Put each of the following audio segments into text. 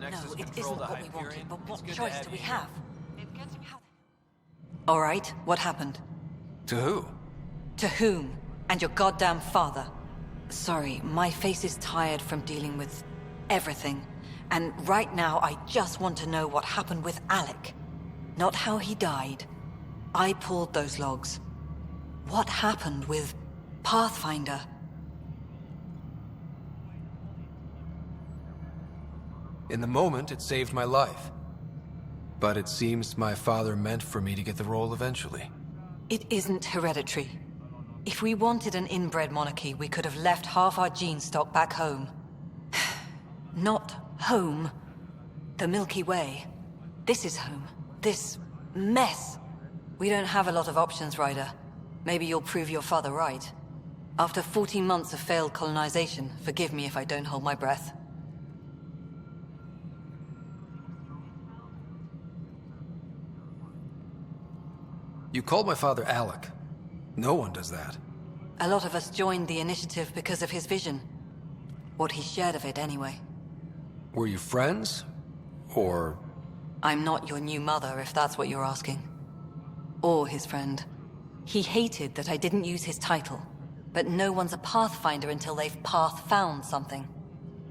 Nexus it control isn't the what we wanted, Hyperion? but It's what good to choice have do we you have? here. All right, what happened? To who? To whom? And your goddamn father. Sorry, my face is tired from dealing with everything. And right now, I just want to know what happened with Alec. Not how he died. I pulled those logs. What happened with Pathfinder? In the moment, it saved my life. But it seems my father meant for me to get the role eventually. It isn't hereditary. If we wanted an inbred monarchy, we could have left half our gene stock back home. Not home. The Milky Way. This is home. This mess. We don't have a lot of options, Ryder. Maybe you'll prove your father right. After 14 months of failed colonization, forgive me if I don't hold my breath. You called my father Alec. No one does that. A lot of us joined the initiative because of his vision. What he shared of it, anyway. Were you friends? Or... I'm not your new mother, if that's what you're asking. Or his friend. He hated that I didn't use his title. But no one's a Pathfinder until they've path-found something.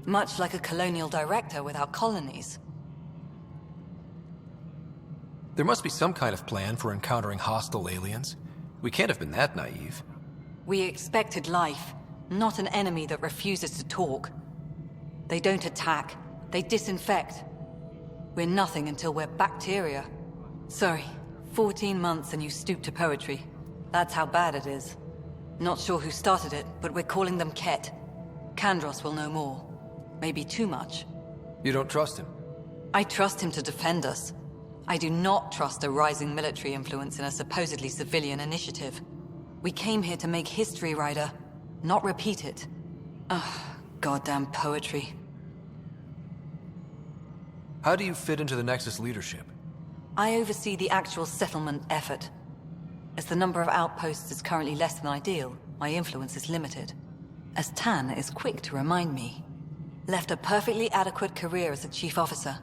Much like a colonial director without colonies. There must be some kind of plan for encountering hostile aliens. We can't have been that naive. We expected life, not an enemy that refuses to talk. They don't attack, they disinfect. We're nothing until we're bacteria. Sorry, 14 months and you stoop to poetry. That's how bad it is. Not sure who started it, but we're calling them Ket. Kandros will know more. Maybe too much. You don't trust him? I trust him to defend us. I do not trust a rising military influence in a supposedly civilian initiative. We came here to make history, Ryder, not repeat it. Ugh, goddamn poetry. How do you fit into the Nexus leadership? I oversee the actual settlement effort. As the number of outposts is currently less than ideal, my influence is limited. As Tan is quick to remind me. Left a perfectly adequate career as a chief officer.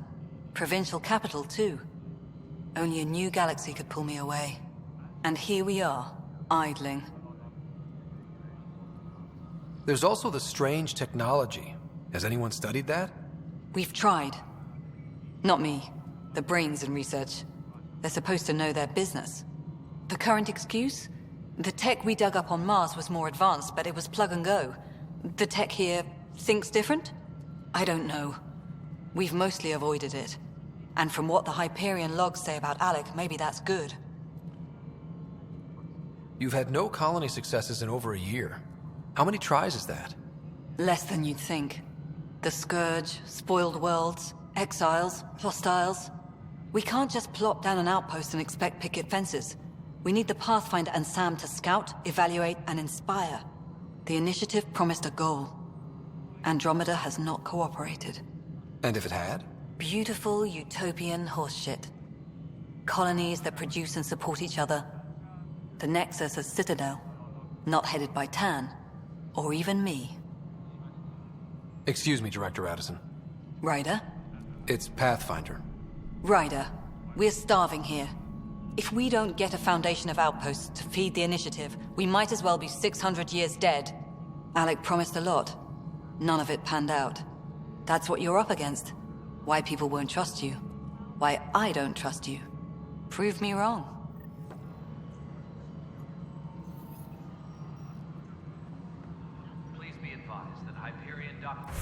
Provincial capital, too. Only a new galaxy could pull me away. And here we are, idling. There's also the strange technology. Has anyone studied that? We've tried. Not me. The brains in research. They're supposed to know their business. The current excuse? The tech we dug up on Mars was more advanced, but it was plug and go. The tech here thinks different? I don't know. We've mostly avoided it. And from what the Hyperion logs say about Alec, maybe that's good. You've had no colony successes in over a year. How many tries is that? Less than you'd think. The Scourge, spoiled worlds, exiles, hostiles. We can't just plop down an outpost and expect picket fences. We need the Pathfinder and Sam to scout, evaluate, and inspire. The initiative promised a goal. Andromeda has not cooperated. And if it had? Beautiful utopian horseshit. Colonies that produce and support each other. The Nexus a citadel, not headed by Tan, or even me. Excuse me, Director Addison. Ryder? It's Pathfinder. Ryder, we're starving here. If we don't get a foundation of outposts to feed the initiative, we might as well be 600 years dead. Alec promised a lot. None of it panned out. That's what you're up against. Why people won't trust you. Why I don't trust you. Prove me wrong. Please be advised that Hyperion Doctor...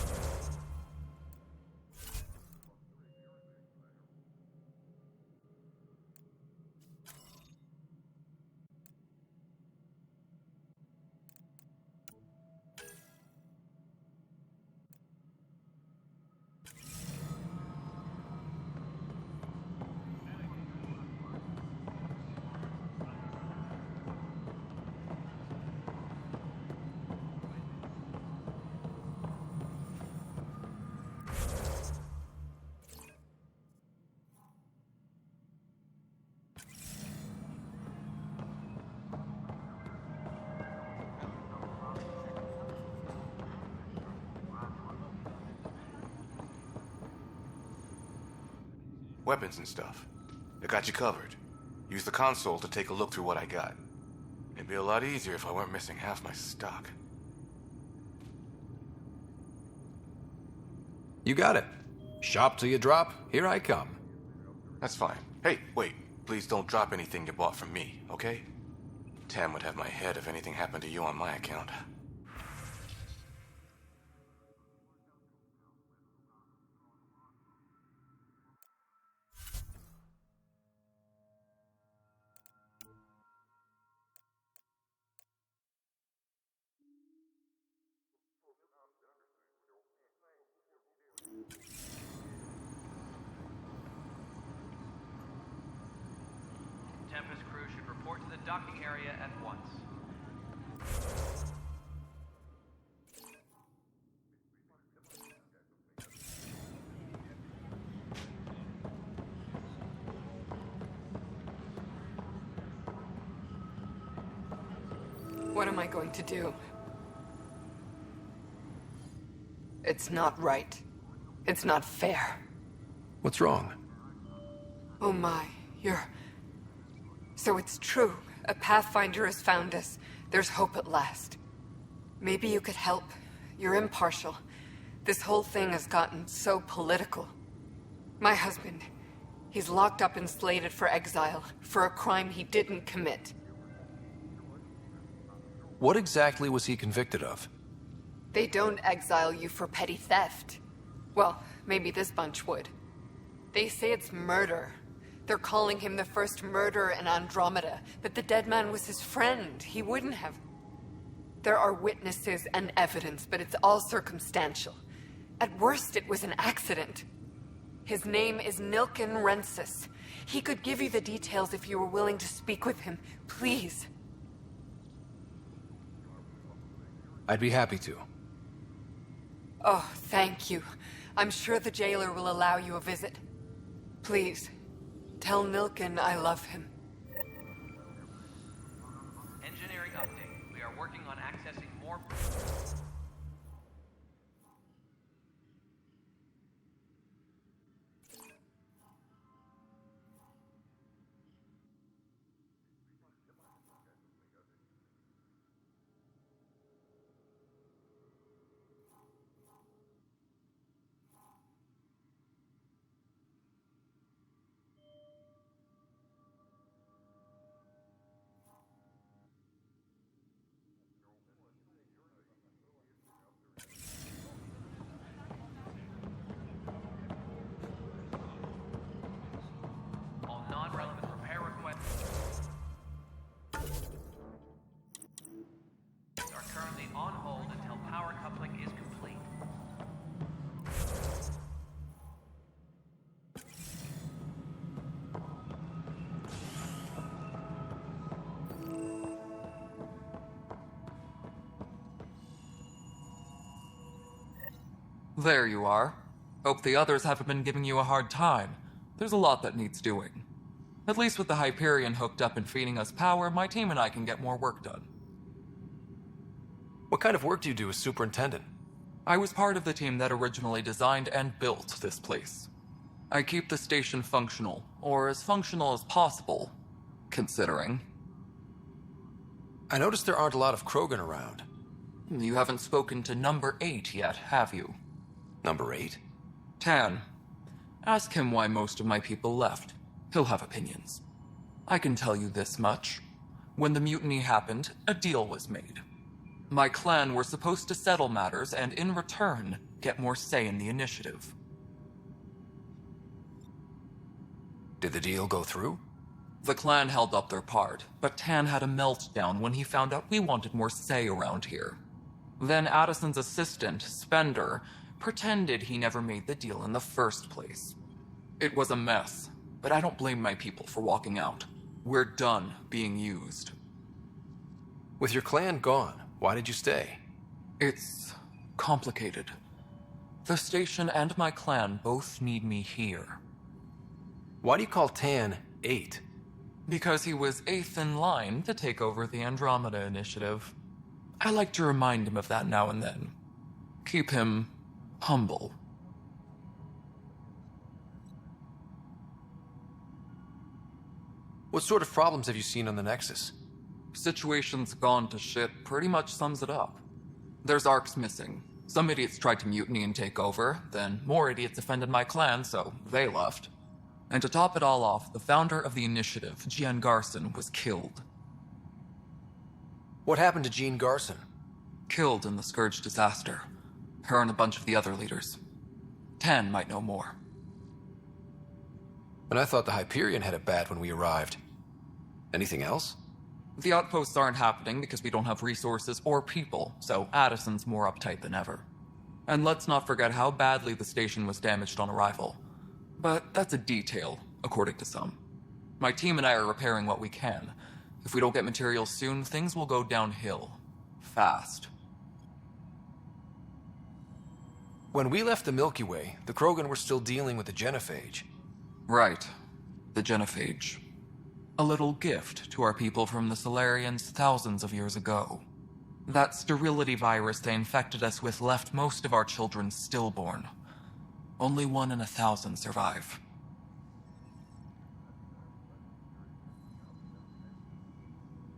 weapons and stuff. I got you covered. Use the console to take a look through what I got. It'd be a lot easier if I weren't missing half my stock. You got it. Shop till you drop, here I come. That's fine. Hey, wait. Please don't drop anything you bought from me, okay? Tam would have my head if anything happened to you on my account. Tempest crew should report to the docking area at once. What am I going to do? It's not right. It's not fair. What's wrong? Oh my, So it's true. A Pathfinder has found us. There's hope at last. Maybe you could help. You're impartial. This whole thing has gotten so political. My husband, he's locked up and slated for exile for a crime he didn't commit. What exactly was he convicted of? They don't exile you for petty theft. Well, maybe this bunch would. They say it's murder. They're calling him the first murderer in Andromeda, but the dead man was his friend. He wouldn't have. There are witnesses and evidence, but it's all circumstantial. At worst, it was an accident. His name is Nilken Rensis. He could give you the details if you were willing to speak with him. Please. I'd be happy to. Oh, thank you. I'm sure the jailer will allow you a visit. Please, tell Nilken I love him. Engineering update. We are working on accessing more... All non-relevant repair requests are currently on hold until power coupling is complete. There you are. Hope the others haven't been giving you a hard time. There's a lot that needs doing. At least with the Hyperion hooked up and feeding us power, my team and I can get more work done. What kind of work do you do as superintendent? I was part of the team that originally designed and built this place. I keep the station functional, or as functional as possible, considering. I noticed there aren't a lot of Krogan around. You haven't spoken to number 8 yet, have you? Number 8? Tan. Ask him why most of my people left. He'll have opinions. I can tell you this much. When the mutiny happened, a deal was made. My clan were supposed to settle matters and, in return, get more say in the initiative. Did the deal go through? The clan held up their part, but Tan had a meltdown when he found out we wanted more say around here. Then Addison's assistant, Spender, pretended he never made the deal in the first place. It was a mess, but I don't blame my people for walking out. We're done being used. With your clan gone, why did you stay? It's complicated. The station and my clan both need me here. Why do you call Tan 8? Because he was 8th in line to take over the Andromeda Initiative. I like to remind him of that now and then. Keep him humble. What sort of problems have you seen on the Nexus? Situation's gone to shit pretty much sums it up. There's arcs missing. Some idiots tried to mutiny and take over, then more idiots offended my clan, so they left. And to top it all off, the founder of the initiative, Jean Garson, was killed. What happened to Jean Garson? Killed in the Scourge disaster. Her and a bunch of the other leaders. Tan might know more. And I thought the Hyperion had it bad when we arrived. Anything else? The outposts aren't happening because we don't have resources or people, so Addison's more uptight than ever. And let's not forget how badly the station was damaged on arrival. But that's a detail, according to some. My team and I are repairing what we can. If we don't get materials soon, things will go downhill. Fast. When we left the Milky Way, the Krogan were still dealing with the genophage. Right. The genophage. A little gift to our people from the Solarians thousands of years ago. That sterility virus they infected us with left most of our children stillborn. Only 1 in 1,000 survive.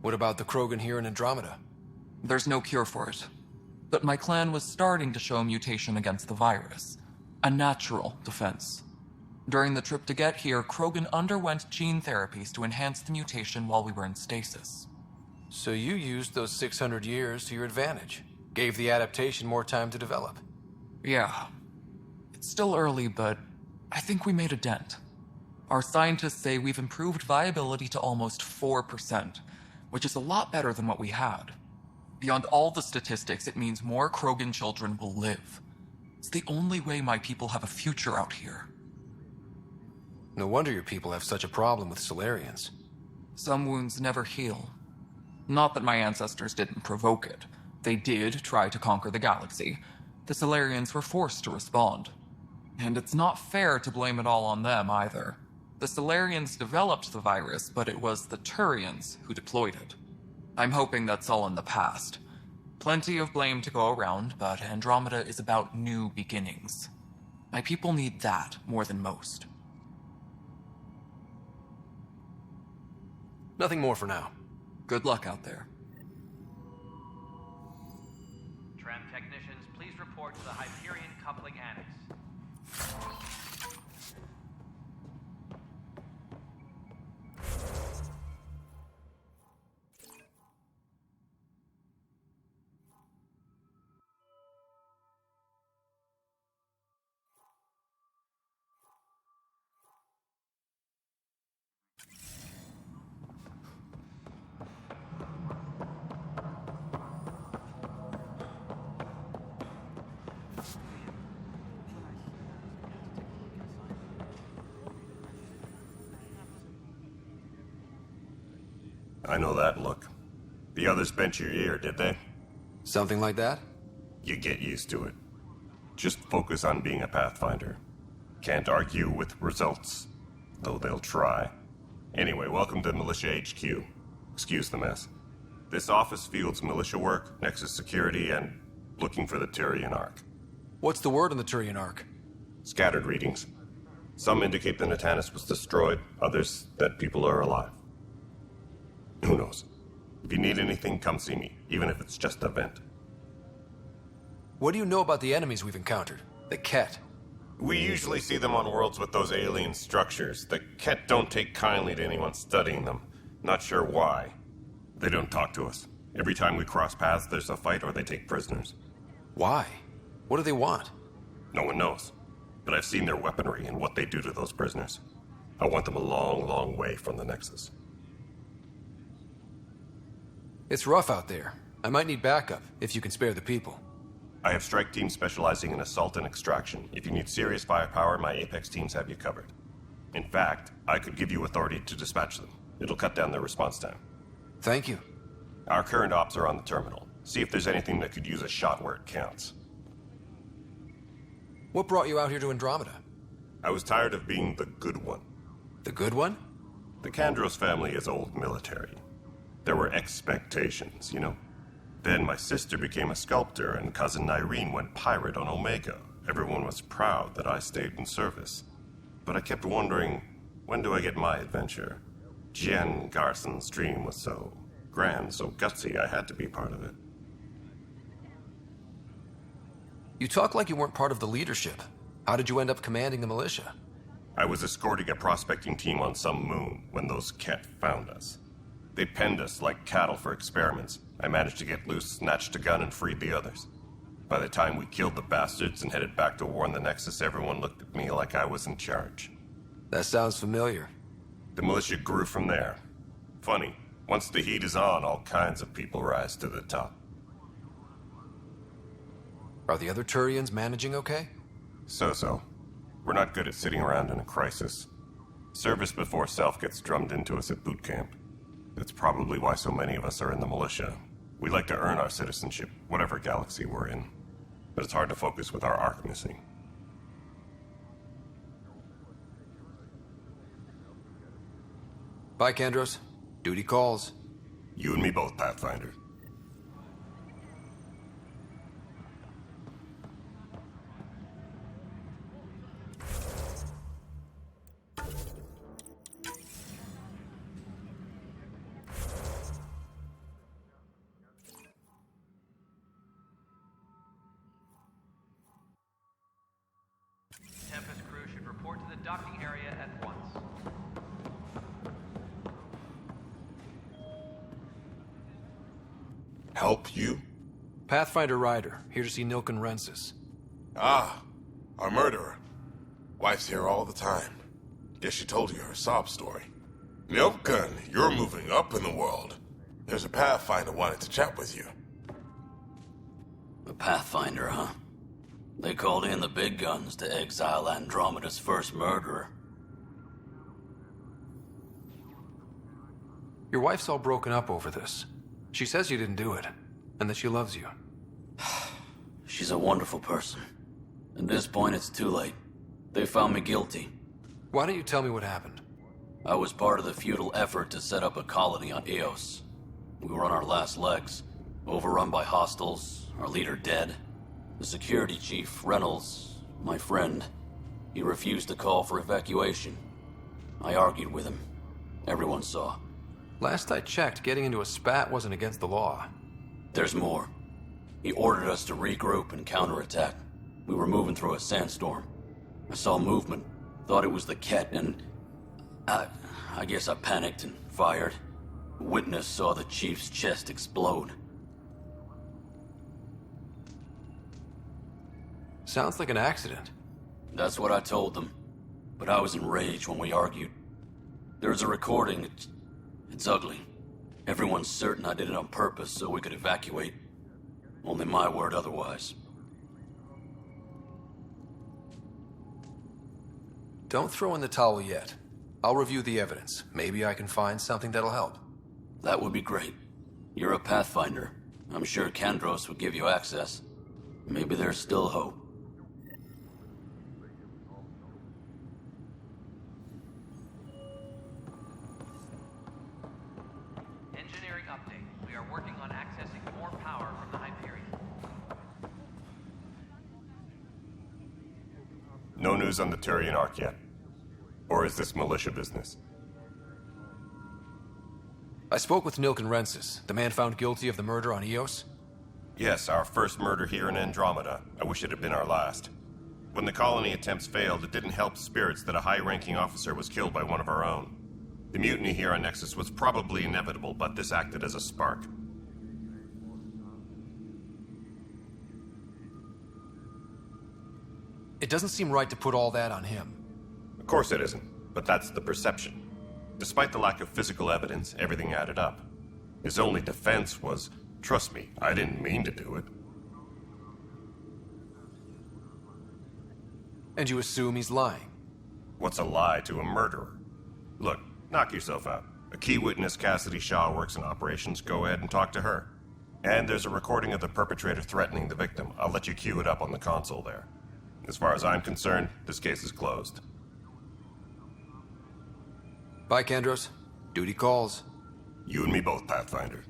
What about the Krogan here in Andromeda? There's no cure for it. But my clan was starting to show mutation against the virus. A natural defense. During the trip to get here, Krogan underwent gene therapies to enhance the mutation while we were in stasis. So you used those 600 years to your advantage. Gave the adaptation more time to develop. Yeah. It's still early, but I think we made a dent. Our scientists say we've improved viability to almost 4%, which is a lot better than what we had. Beyond all the statistics, it means more Krogan children will live. It's the only way my people have a future out here. No wonder your people have such a problem with Solarians. Some wounds never heal. Not that my ancestors didn't provoke it. They did try to conquer the galaxy. The Solarians were forced to respond. And it's not fair to blame it all on them, either. The Solarians developed the virus, but it was the Turians who deployed it. I'm hoping that's all in the past. Plenty of blame to go around, but Andromeda is about new beginnings. My people need that more than most. Nothing more for now. Good luck out there. Tram technicians, please report to the Hyperion coupling annex. I know that look. The others bent your ear, did they? Something like that? You get used to it. Just focus on being a Pathfinder. Can't argue with results, though they'll try. Anyway, welcome to Militia HQ. Excuse the mess. This office fields militia work, Nexus security, and looking for the Turian Ark. What's the word on the Turian Ark? Scattered readings. Some indicate the Natanus was destroyed, others that people are alive. Who knows? If you need anything, come see me, even if it's just a vent. What do you know about the enemies we've encountered? The Ket. We usually see them on worlds with those alien structures. The Ket don't take kindly to anyone studying them. Not sure why. They don't talk to us. Every time we cross paths, there's a fight or they take prisoners. Why? What do they want? No one knows. But I've seen their weaponry and what they do to those prisoners. I want them a long, long way from the Nexus. It's rough out there. I might need backup, if you can spare the people. I have strike teams specializing in assault and extraction. If you need serious firepower, my Apex teams have you covered. In fact, I could give you authority to dispatch them. It'll cut down their response time. Thank you. Our current ops are on the terminal. See if there's anything that could use a shot where it counts. What brought you out here to Andromeda? I was tired of being the good one. The good one? The Kandros family is old military. There were expectations, you know. Then my sister became a sculptor and cousin Irene went pirate on Omega. Everyone was proud that I stayed in service. But I kept wondering, when do I get my adventure? Jen Garson's dream was so grand, so gutsy, I had to be part of it. You talk like you weren't part of the leadership. How did you end up commanding the militia? I was escorting a prospecting team on some moon when those Ket found us. They penned us like cattle for experiments. I managed to get loose, snatched a gun, and freed the others. By the time we killed the bastards and headed back to warn the Nexus, everyone looked at me like I was in charge. That sounds familiar. The militia grew from there. Funny, once the heat is on, all kinds of people rise to the top. Are the other Turians managing okay? So-so. We're not good at sitting around in a crisis. Service before self gets drummed into us at boot camp. That's probably why so many of us are in the militia. We like to earn our citizenship, whatever galaxy we're in. But it's hard to focus with our arc missing. Bye, Kandros. Duty calls. You and me both, Pathfinder. Tempest crew should report to the docking area at once. Help you? Pathfinder Ryder, here to see Nilken Rensis. Ah, our murderer. Wife's here all the time. Guess she told you her sob story. Nilken, you're moving up in the world. There's a Pathfinder wanted to chat with you. A Pathfinder, huh? They called in the big guns to exile Andromeda's first murderer. Your wife's all broken up over this. She says you didn't do it, and that she loves you. She's a wonderful person. At this point, it's too late. They found me guilty. Why don't you tell me what happened? I was part of the futile effort to set up a colony on Eos. We were on our last legs, overrun by hostiles, our leader dead. The security chief, Reynolds, my friend, he refused to call for evacuation. I argued with him. Everyone saw. Last I checked, getting into a spat wasn't against the law. There's more. He ordered us to regroup and counterattack. We were moving through a sandstorm. I saw movement, thought it was the Ket, and I guess I panicked and fired. A witness saw the chief's chest explode. Sounds like an accident. That's what I told them. But I was enraged when we argued. There's a recording. It's ugly. Everyone's certain I did it on purpose so we could evacuate. Only my word otherwise. Don't throw in the towel yet. I'll review the evidence. Maybe I can find something that'll help. That would be great. You're a Pathfinder. I'm sure Kandros would give you access. Maybe there's still hope. Engineering update. We are working on accessing more power from the Hyperion. No news on the Turian Arc yet. Or is this militia business? I spoke with Nilken Rensis, the man found guilty of the murder on Eos. Yes, our first murder here in Andromeda. I wish it had been our last. When the colony attempts failed, it didn't help spirits that a high-ranking officer was killed by one of our own. The mutiny here on Nexus was probably inevitable, but this acted as a spark. It doesn't seem right to put all that on him. Of course it isn't, but that's the perception. Despite the lack of physical evidence, everything added up. His only defense was, trust me, I didn't mean to do it. And you assume he's lying? What's a lie to a murderer? Look, knock yourself out. A key witness, Cassidy Shaw, works in operations. Go ahead and talk to her. And there's a recording of the perpetrator threatening the victim. I'll let you cue it up on the console there. As far as I'm concerned, this case is closed. Bye, Kandros. Duty calls. You and me both, Pathfinder.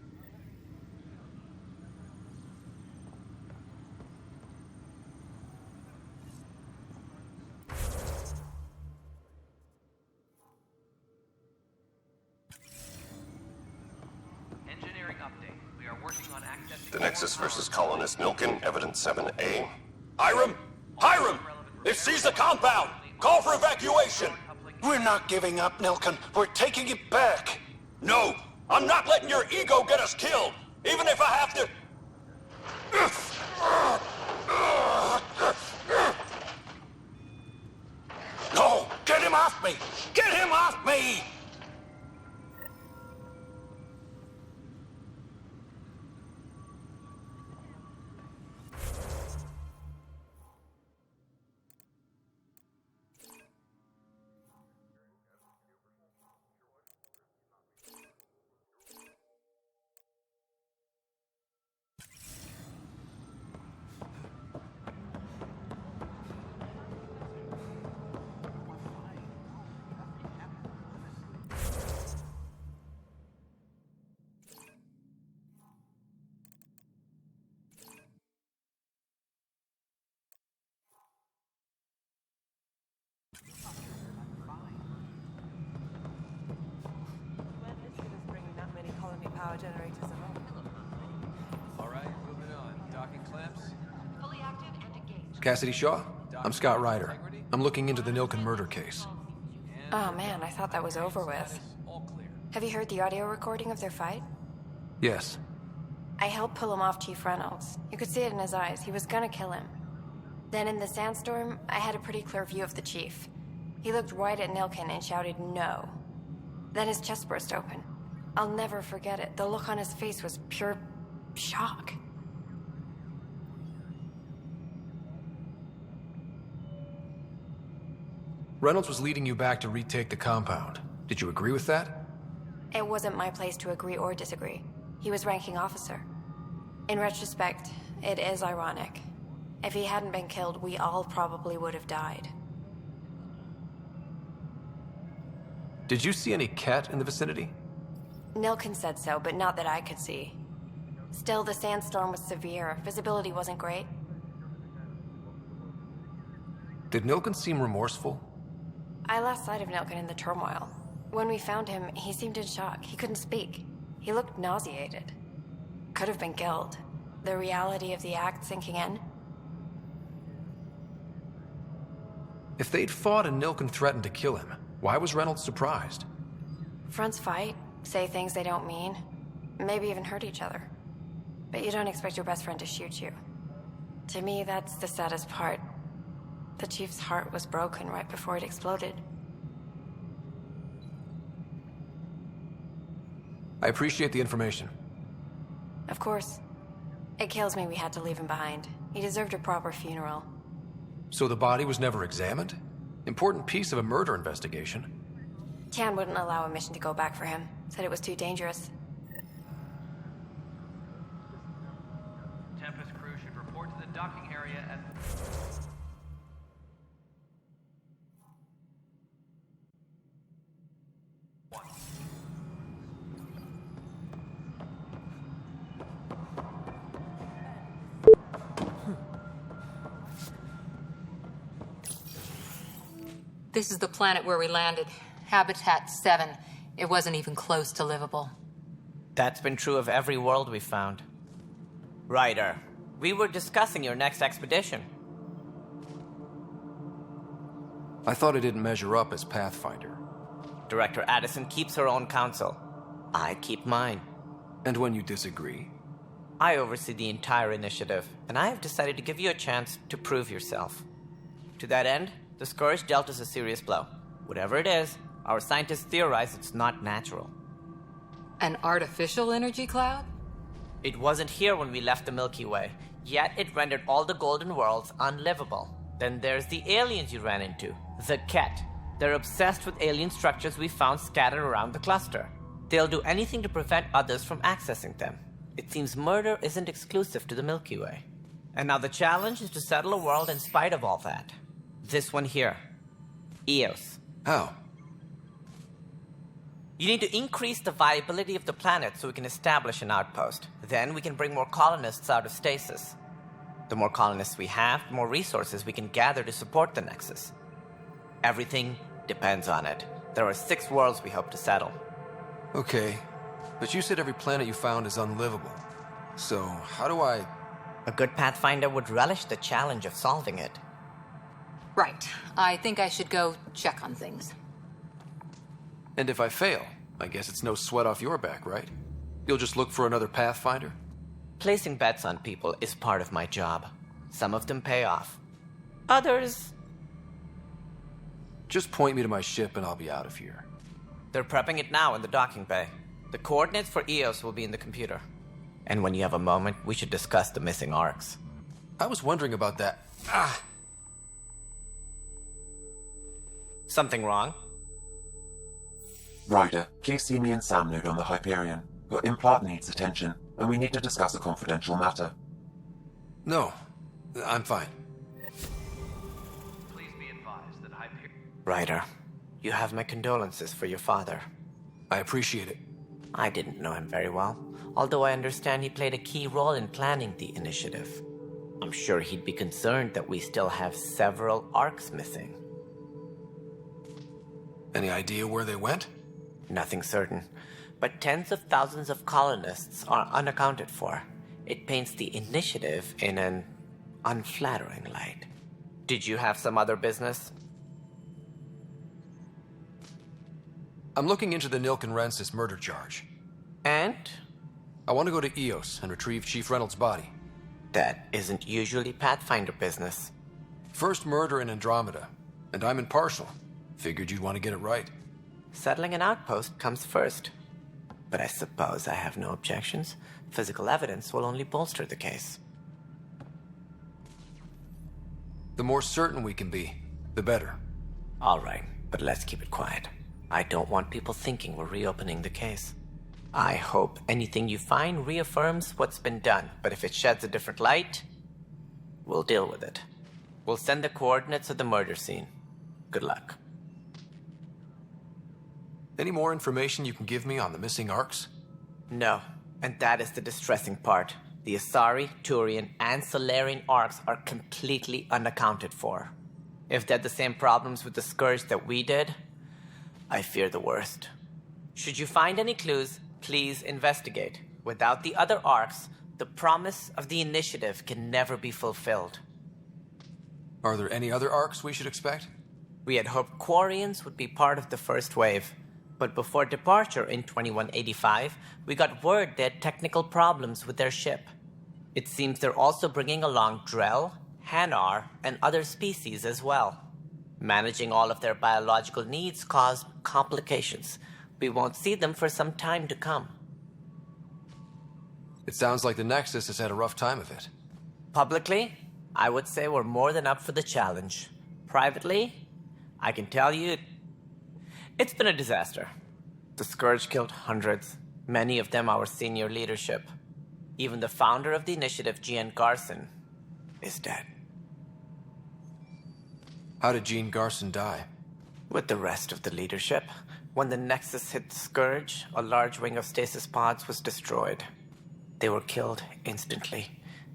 working on accessing... The Nexus versus Colonist Nilken, Evidence 7A. Hiram! Hiram! It seized the compound! Call for evacuation! We're not giving up, Nilken. We're taking it back. No! I'm not letting your ego get us killed! Even if I have to... No! Get him off me! Get him off me! Power generators at all. All right, moving on. Docking clamps. Fully active and engaged. Cassidy Shaw? I'm Scott Ryder. I'm looking into the Nilken murder case. Oh man, I thought that was over with. All clear. Have you heard the audio recording of their fight? Yes. I helped pull him off Chief Reynolds. You could see it in his eyes. He was gonna kill him. Then in the sandstorm, I had a pretty clear view of the chief. He looked right at Nilken and shouted no. Then his chest burst open. I'll never forget it. The look on his face was pure shock. Reynolds was leading you back to retake the compound. Did you agree with that? It wasn't my place to agree or disagree. He was ranking officer. In retrospect, it is ironic. If he hadn't been killed, we all probably would have died. Did you see any Ket in the vicinity? Nilken said so, but not that I could see. Still, the sandstorm was severe. Visibility wasn't great. Did Nilken seem remorseful? I lost sight of Nilken in the turmoil. When we found him, he seemed in shock. He couldn't speak. He looked nauseated. Could have been killed. The reality of the act sinking in. If they'd fought and Nilken threatened to kill him, why was Reynolds surprised? Fronts fight, say things they don't mean, maybe even hurt each other. But you don't expect your best friend to shoot you. To me, that's the saddest part. The chief's heart was broken right before it exploded. I appreciate the information. Of course. It kills me we had to leave him behind. He deserved a proper funeral. So the body was never examined? Important piece of a murder investigation. Tan wouldn't allow a mission to go back for him. Said it was too dangerous. Tempest crew should report to the docking area at... This is the planet where we landed. Habitat 7. It wasn't even close to livable. That's been true of every world we've found. Ryder, we were discussing your next expedition. I thought I didn't measure up as Pathfinder. Director Addison keeps her own counsel. I keep mine. And when you disagree? I oversee the entire initiative, and I have decided to give you a chance to prove yourself. To that end, the Scourge dealt us a serious blow. Whatever it is, our scientists theorize it's not natural. An artificial energy cloud? It wasn't here when we left the Milky Way, yet it rendered all the golden worlds unlivable. Then there's the aliens you ran into, the Ket. They're obsessed with alien structures we found scattered around the cluster. They'll do anything to prevent others from accessing them. It seems murder isn't exclusive to the Milky Way. And now the challenge is to settle a world in spite of all that. This one here. Eos. How? You need to increase the viability of the planet so we can establish an outpost. Then we can bring more colonists out of stasis. The more colonists we have, the more resources we can gather to support the Nexus. Everything depends on it. There are 6 worlds we hope to settle. Okay, but you said every planet you found is unlivable. So, how do I... A good Pathfinder would relish the challenge of solving it. Right. I think I should go check on things. And if I fail, I guess it's no sweat off your back, right? You'll just look for another Pathfinder? Placing bets on people is part of my job. Some of them pay off. Others... Just point me to my ship and I'll be out of here. They're prepping it now in the docking bay. The coordinates for EOS will be in the computer. And when you have a moment, we should discuss the missing arcs. I was wondering about that. Ah! Something wrong? Ryder, please see me and Sam Node on the Hyperion. Your implant needs attention, and we need to discuss a confidential matter. No, I'm fine. Please be advised that Ryder, you have my condolences for your father. I appreciate it. I didn't know him very well, although I understand he played a key role in planning the initiative. I'm sure he'd be concerned that we still have several arcs missing. Any idea where they went? Nothing certain, but tens of thousands of colonists are unaccounted for. It paints the initiative in an unflattering light. Did you have some other business? I'm looking into the Nilken Rensis murder charge. And? I want to go to EOS and retrieve Chief Reynolds' body. That isn't usually Pathfinder business. First murder in Andromeda, and I'm impartial. Figured you'd want to get it right. Settling an outpost comes first. But I suppose I have no objections. Physical evidence will only bolster the case. The more certain we can be, the better. All right, but let's keep it quiet. I don't want people thinking we're reopening the case. I hope anything you find reaffirms what's been done, but if it sheds a different light, we'll deal with it. We'll send the coordinates of the murder scene. Good luck. Any more information you can give me on the missing arcs? No, and that is the distressing part. The Asari, Turian, and Solarian arcs are completely unaccounted for. If they had the same problems with the Scourge that we did, I fear the worst. Should you find any clues, please investigate. Without the other arcs, the promise of the initiative can never be fulfilled. Are there any other arcs we should expect? We had hoped Quarians would be part of the first wave, but before departure in 2185, we got word they had technical problems with their ship. It seems they're also bringing along Drell, Hanar, and other species as well. Managing all of their biological needs caused complications. We won't see them for some time to come. It sounds like the Nexus has had a rough time of it. Publicly, I would say we're more than up for the challenge. Privately, I can tell you, it's been a disaster. The Scourge killed hundreds, many of them our senior leadership. Even the founder of the initiative, Gian Garson, is dead. How did Jean Garson die? With the rest of the leadership. When the Nexus hit the Scourge, a large wing of stasis pods was destroyed. They were killed instantly.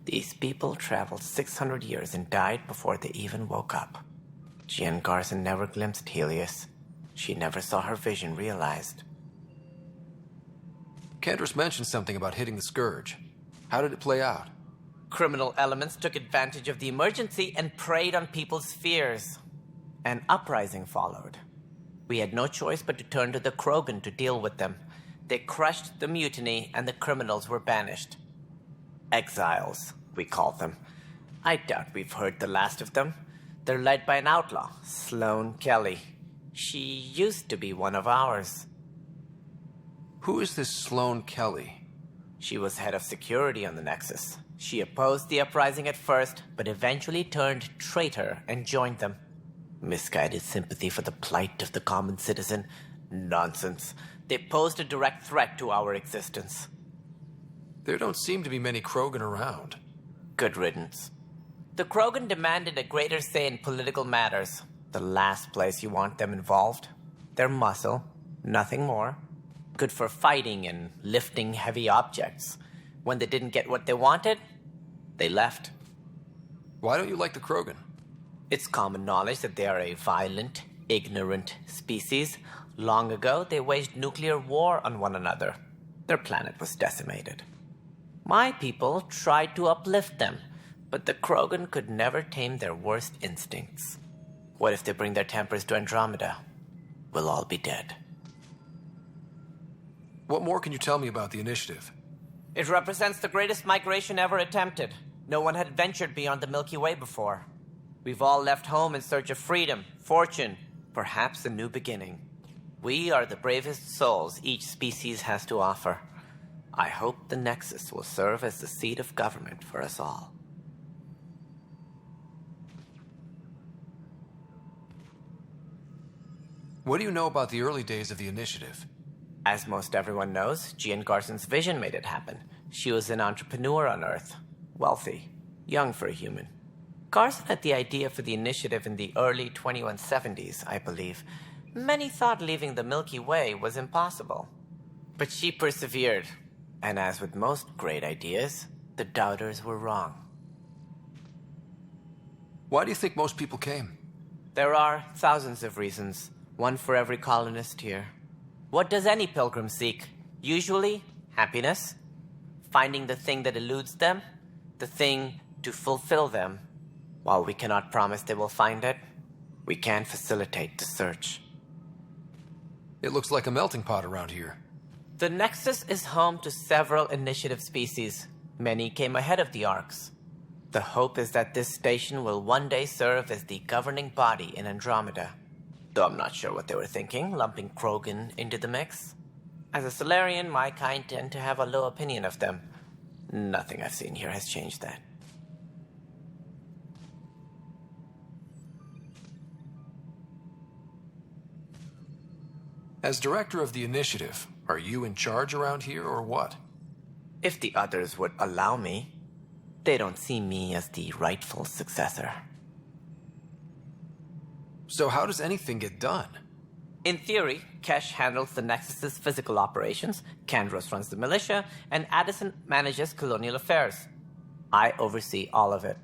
These people traveled 600 years and died before they even woke up. Jean Garson never glimpsed Helios. She never saw her vision realized. Cantress mentioned something about hitting the Scourge. How did it play out? Criminal elements took advantage of the emergency and preyed on people's fears. An uprising followed. We had no choice but to turn to the Krogan to deal with them. They crushed the mutiny and the criminals were banished. Exiles, we call them. I doubt we've heard the last of them. They're led by an outlaw, Sloane Kelly. She used to be one of ours. Who is this Sloane Kelly? She was head of security on the Nexus. She opposed the uprising at first, but eventually turned traitor and joined them. Misguided sympathy for the plight of the common citizen? Nonsense. They posed a direct threat to our existence. There don't seem to be many Krogan around. Good riddance. The Krogan demanded a greater say in political matters. The last place you want them involved. Their muscle, nothing more. Good for fighting and lifting heavy objects. When they didn't get what they wanted, they left. Why don't you like the Krogan? It's common knowledge that they are a violent, ignorant species. Long ago, they waged nuclear war on one another. Their planet was decimated. My people tried to uplift them, but the Krogan could never tame their worst instincts. What if they bring their tempers to Andromeda? We'll all be dead. What more can you tell me about the initiative? It represents the greatest migration ever attempted. No one had ventured beyond the Milky Way before. We've all left home in search of freedom, fortune, perhaps a new beginning. We are the bravest souls each species has to offer. I hope the Nexus will serve as the seat of government for us all. What do you know about the early days of the initiative? As most everyone knows, Jean Garson's vision made it happen. She was an entrepreneur on Earth. Wealthy. Young for a human. Garson had the idea for the initiative in the early 2170s, I believe. Many thought leaving the Milky Way was impossible. But she persevered. And as with most great ideas, the doubters were wrong. Why do you think most people came? There are thousands of reasons, one for every colonist here. What does any pilgrim seek? Usually, happiness. Finding the thing that eludes them. The thing to fulfill them. While we cannot promise they will find it, we can facilitate the search. It looks like a melting pot around here. The Nexus is home to several initiative species. Many came ahead of the Arks. The hope is that this station will one day serve as the governing body in Andromeda. Though I'm not sure what they were thinking, lumping Krogan into the mix. As a Solarian, my kind tend to have a low opinion of them. Nothing I've seen here has changed that. As director of the initiative, are you in charge around here or what? If the others would allow me, they don't see me as the rightful successor. So how does anything get done? In theory, Kesh handles the Nexus's physical operations, Kandros runs the Militia, and Addison manages colonial affairs. I oversee all of it.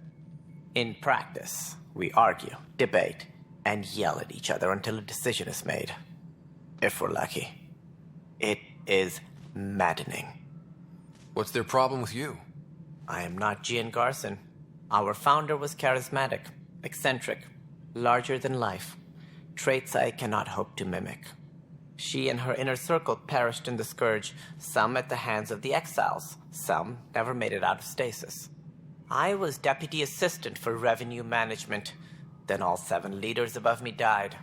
In practice, we argue, debate, and yell at each other until a decision is made. If we're lucky. It is maddening. What's their problem with you? I am not Jean Garson. Our founder was charismatic, eccentric, larger than life. Traits I cannot hope to mimic. She and her inner circle perished in the Scourge, some at the hands of the Exiles, some never made it out of stasis. I was deputy assistant for revenue management. Then all 7 leaders above me died.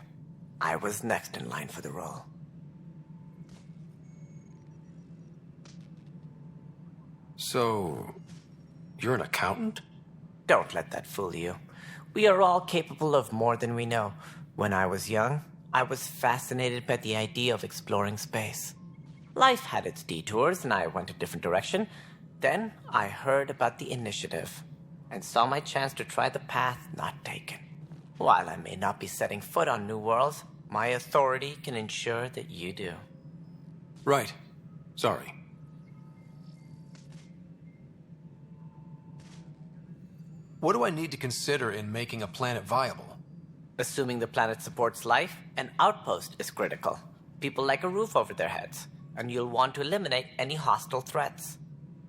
I was next in line for the role. So, you're an accountant? Don't let that fool you. We are all capable of more than we know. When I was young, I was fascinated by the idea of exploring space. Life had its detours, and I went a different direction. Then I heard about the initiative, and saw my chance to try the path not taken. While I may not be setting foot on new worlds, my authority can ensure that you do. Right. Sorry. What do I need to consider in making a planet viable? Assuming the planet supports life, an outpost is critical. People like a roof over their heads, and you'll want to eliminate any hostile threats.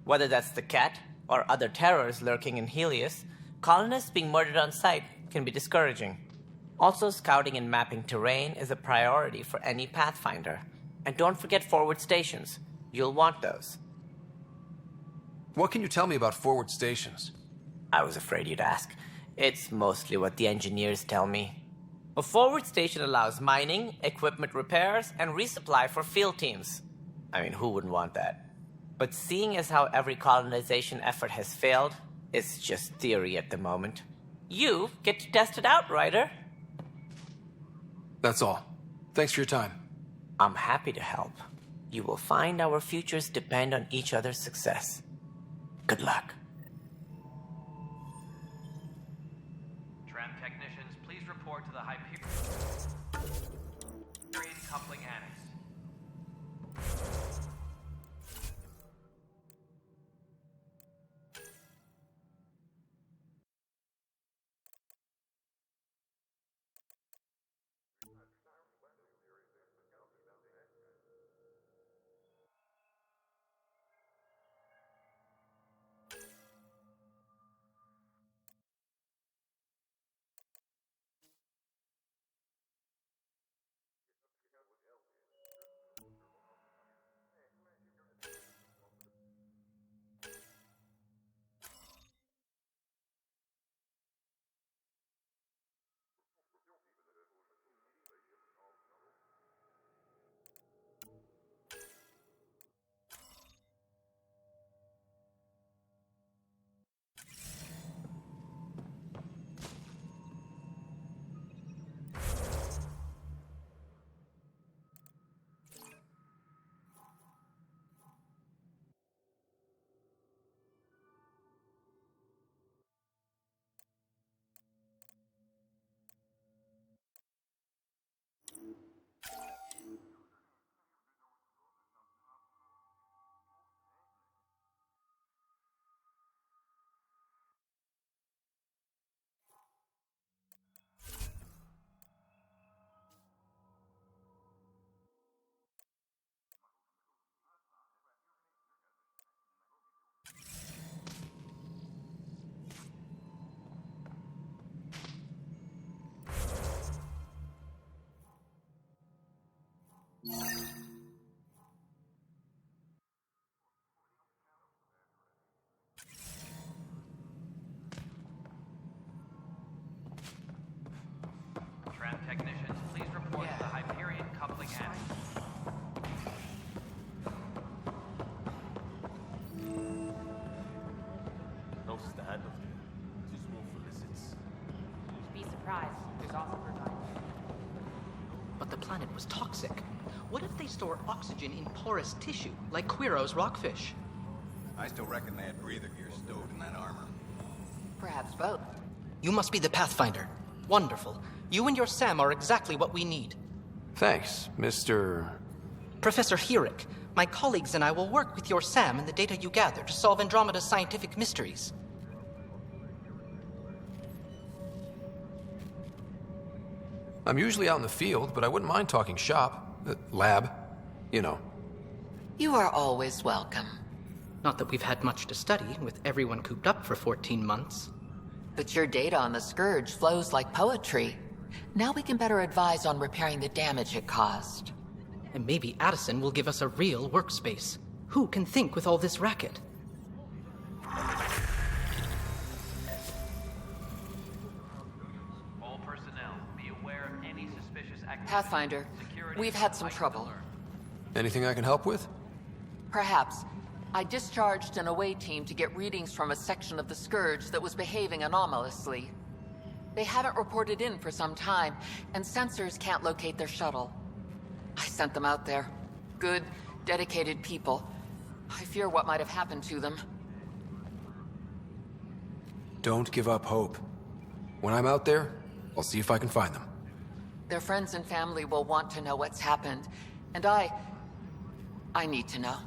Whether that's the cat, or other terrors lurking in Helios, colonists being murdered on sight can be discouraging. Also, scouting and mapping terrain is a priority for any Pathfinder. And don't forget forward stations. You'll want those. What can you tell me about forward stations? I was afraid you'd ask. It's mostly what the engineers tell me. A forward station allows mining, equipment repairs, and resupply for field teams. I mean, who wouldn't want that? But seeing as how every colonization effort has failed, it's just theory at the moment. You get to test it out, Ryder. That's all. Thanks for your time. I'm happy to help. You will find our futures depend on each other's success. Good luck. Tram technicians, please report to the Hyperion coupling annex. was toxic. What if they store oxygen in porous tissue, like Quiro's rockfish? I still reckon they had breather gear stowed in that armor. Perhaps both. You must be the Pathfinder. Wonderful. You and your Sam are exactly what we need. Thanks, Mr. Professor Herrick, my colleagues and I will work with your Sam and the data you gather to solve Andromeda's scientific mysteries. I'm usually out in the field, but I wouldn't mind talking shop. Lab. You know. You are always welcome. Not that we've had much to study, with everyone cooped up for 14 months. But your data on the Scourge flows like poetry. Now we can better advise on repairing the damage it caused. And maybe Addison will give us a real workspace. Who can think with all this racket? All personnel, be aware of any suspicious activity. Pathfinder, we've had some trouble. Anything I can help with? Perhaps. I discharged an away team to get readings from a section of the Scourge that was behaving anomalously. They haven't reported in for some time, and sensors can't locate their shuttle. I sent them out there. Good, dedicated people. I fear what might have happened to them. Don't give up hope. When I'm out there, I'll see if I can find them. Their friends and family will want to know what's happened, and I need to know.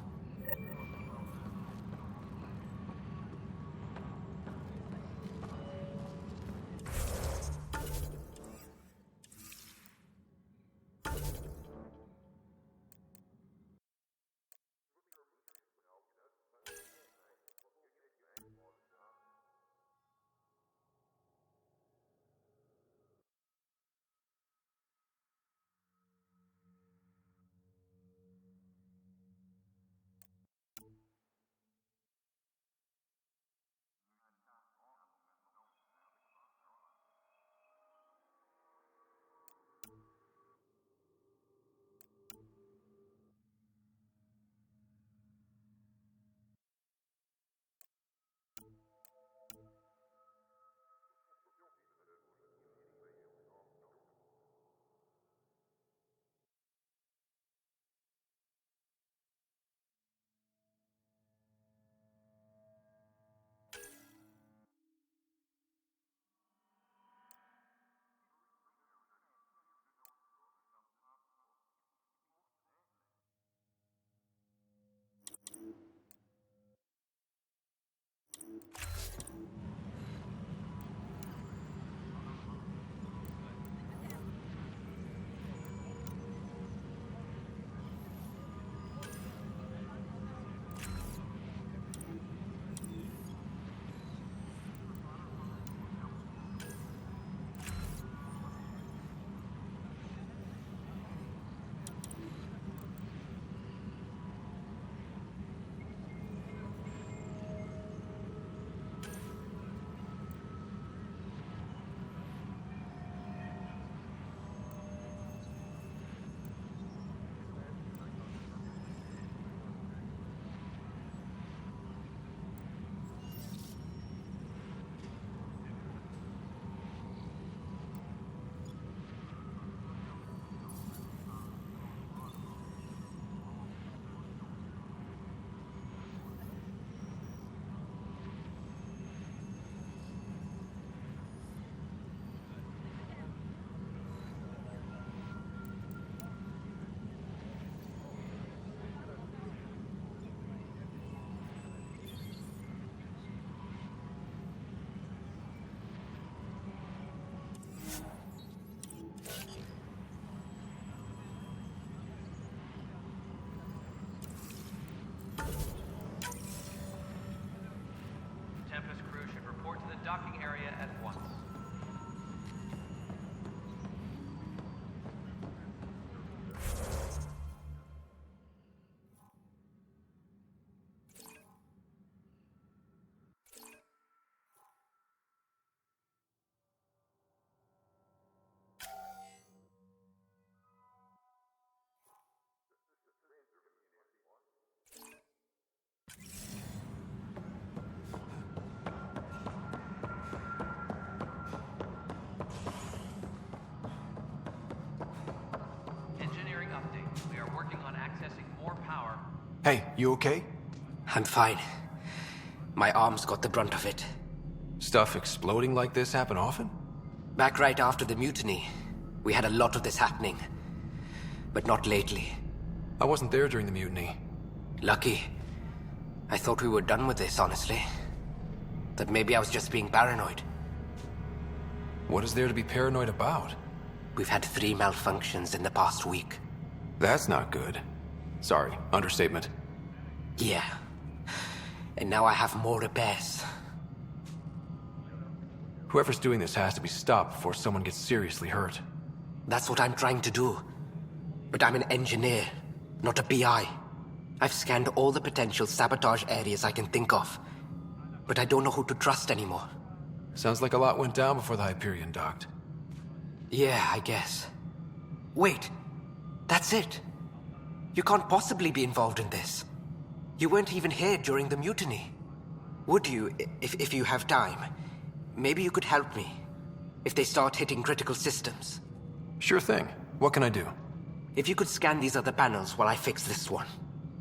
Hey, you okay? I'm fine. My arms got the brunt of it. Stuff exploding like this happen often? Back right after the mutiny, we had a lot of this happening. But not lately. I wasn't there during the mutiny. Lucky. I thought we were done with this, honestly. That maybe I was just being paranoid. What is there to be paranoid about? We've had 3 malfunctions in the past week. That's not good. Sorry, understatement. Yeah. And now I have more repairs. Whoever's doing this has to be stopped before someone gets seriously hurt. That's what I'm trying to do. But I'm an engineer, not a PI. I've scanned all the potential sabotage areas I can think of. But I don't know who to trust anymore. Sounds like a lot went down before the Hyperion docked. Yeah, I guess. Wait. That's it. You can't possibly be involved in this. You weren't even here during the mutiny. Would you, if you have time? Maybe you could help me. If they start hitting critical systems. Sure thing. What can I do? If you could scan these other panels while I fix this one,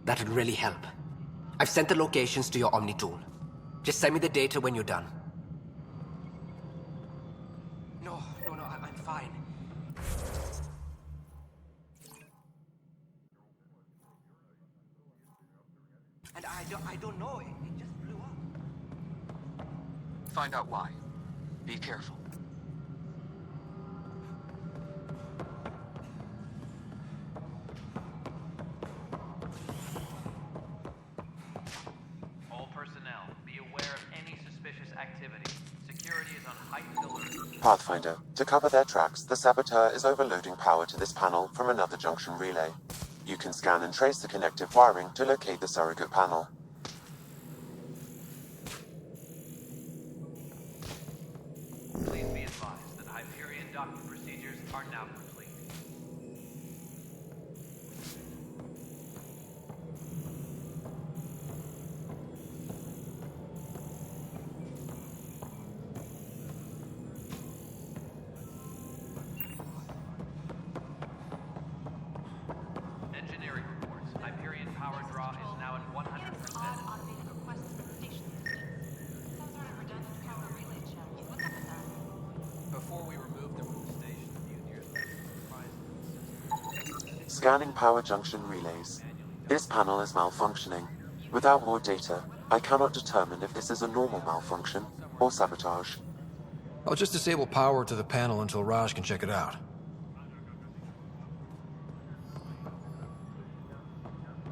that'd really help. I've sent the locations to your Omni tool. Just send me the data when you're done. No, I'm fine. And I don't know, it just blew up. Find out why. Be careful. All personnel, be aware of any suspicious activity. Security is on heightened alert. Pathfinder, to cover their tracks, the saboteur is overloading power to this panel from another junction relay. You can scan and trace the connective wiring to locate the surrogate panel. Please be advised that Hyperion docking procedures are now complete. Engineering reports. Hyperion power draw is now at 100%. Before we removed them from the station, the mutineers were surprised at the system. Scanning power junction relays. This panel is malfunctioning. Without more data, I cannot determine if this is a normal malfunction or sabotage. I'll just disable power to the panel until Raj can check it out.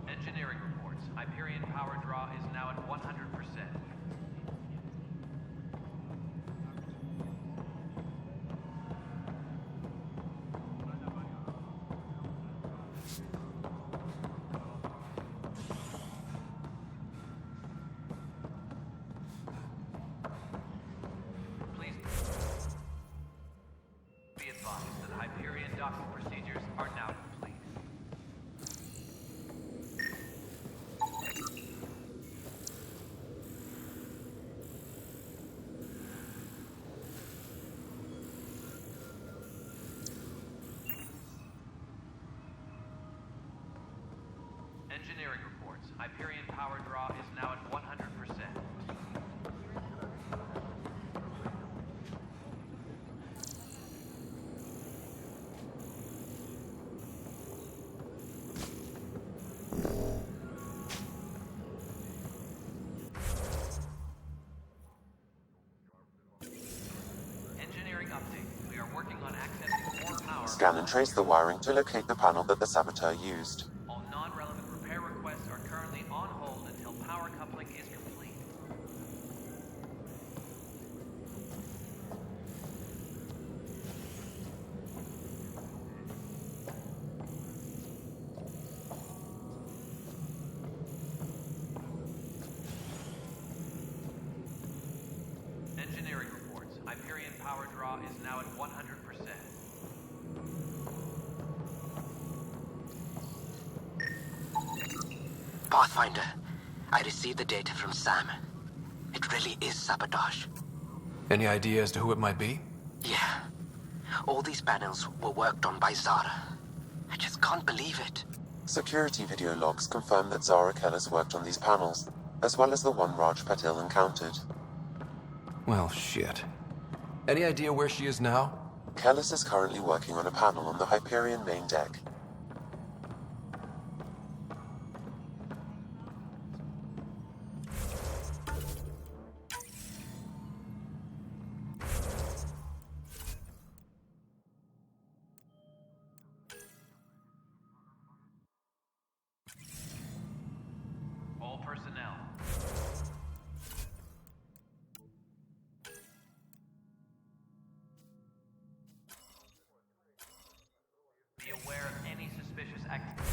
Engineering reports. Hyperion power draw is now at 100%. Please be advised that Hyperion docking procedures are now complete. Engineering reports. Hyperion power draw is now at 100%. Engineering update. We are working on accessing more power. Scan and trace the wiring to locate the panel that the saboteur used. All non-relevant repair requests are currently on hold until power coupling is complete. Engineering reports. Hyperion power draw is now at 100%. Pathfinder, I received the data from Sam. It really is sabotage. Any idea as to who it might be? Yeah. All these panels were worked on by Zara. I just can't believe it. Security video logs confirm that Zara Kellis worked on these panels, as well as the one Raj Patil encountered. Well, shit. Any idea where she is now? Kellis is currently working on a panel on the Hyperion main deck. All personnel. Be aware of any suspicious activity.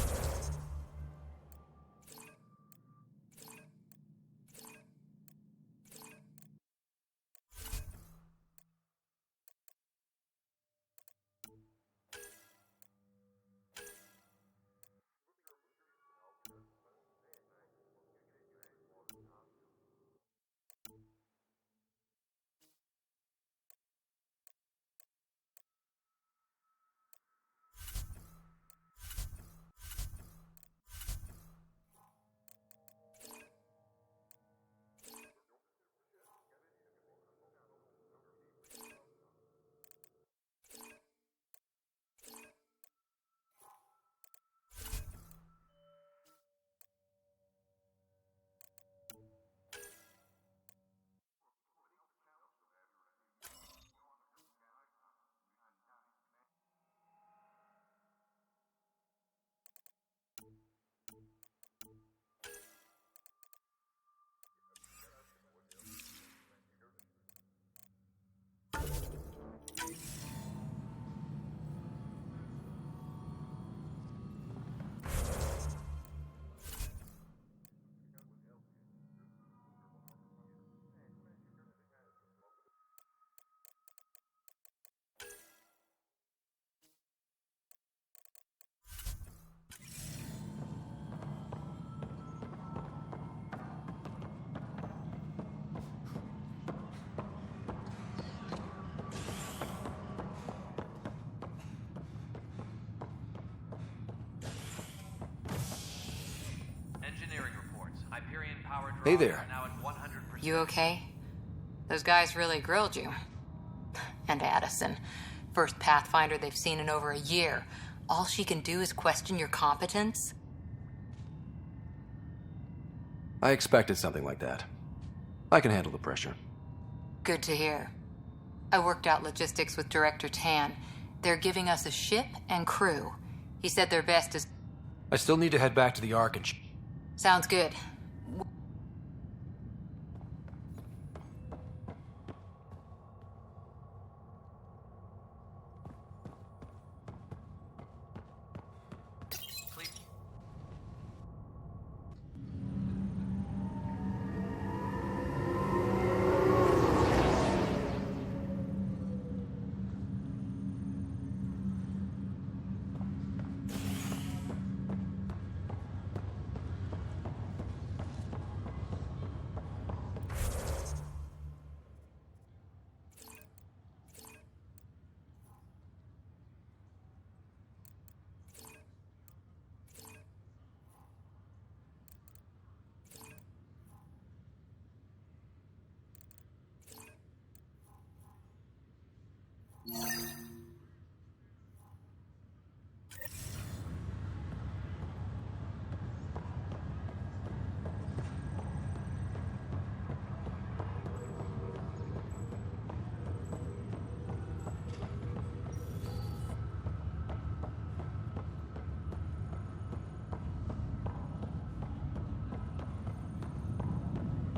Engineering reports. Hyperion power drive Hey there. are now at 100%. You okay? Those guys really grilled you. And Addison. First Pathfinder they've seen in over a year. All she can do is question your competence? I expected something like that. I can handle the pressure. Good to hear. I worked out logistics with Director Tan. They're giving us a ship and crew. He said their best is... I still need to head back to the Ark and... Sounds good.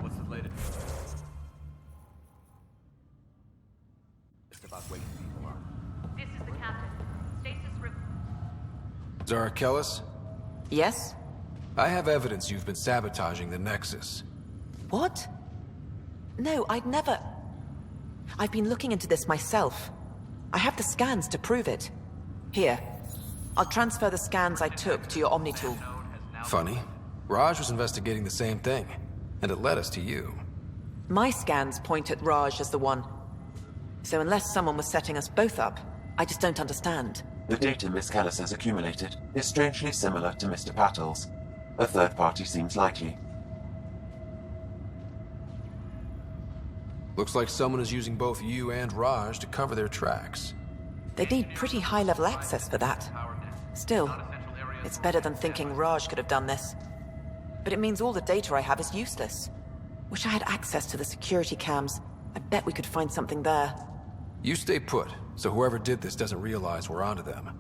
What's the latest? Just about waiting people up. This is the captain. Stasis Zara Kellis? Yes? I have evidence you've been sabotaging the Nexus. What? No, I'd never... I've been looking into this myself. I have the scans to prove it. Here. I'll transfer the scans I took to your Omni tool. Funny. Raj was investigating the same thing, and it led us to you. My scans point at Raj as the one. So unless someone was setting us both up, I just don't understand. The data Miss Kellis has accumulated is strangely similar to Mr. Patel's. A third party seems likely. Looks like someone is using both you and Raj to cover their tracks. They'd need pretty high-level access for that. Still, it's better than thinking Raj could have done this. But it means all the data I have is useless. Wish I had access to the security cams. I bet we could find something there. You stay put, so whoever did this doesn't realize we're onto them.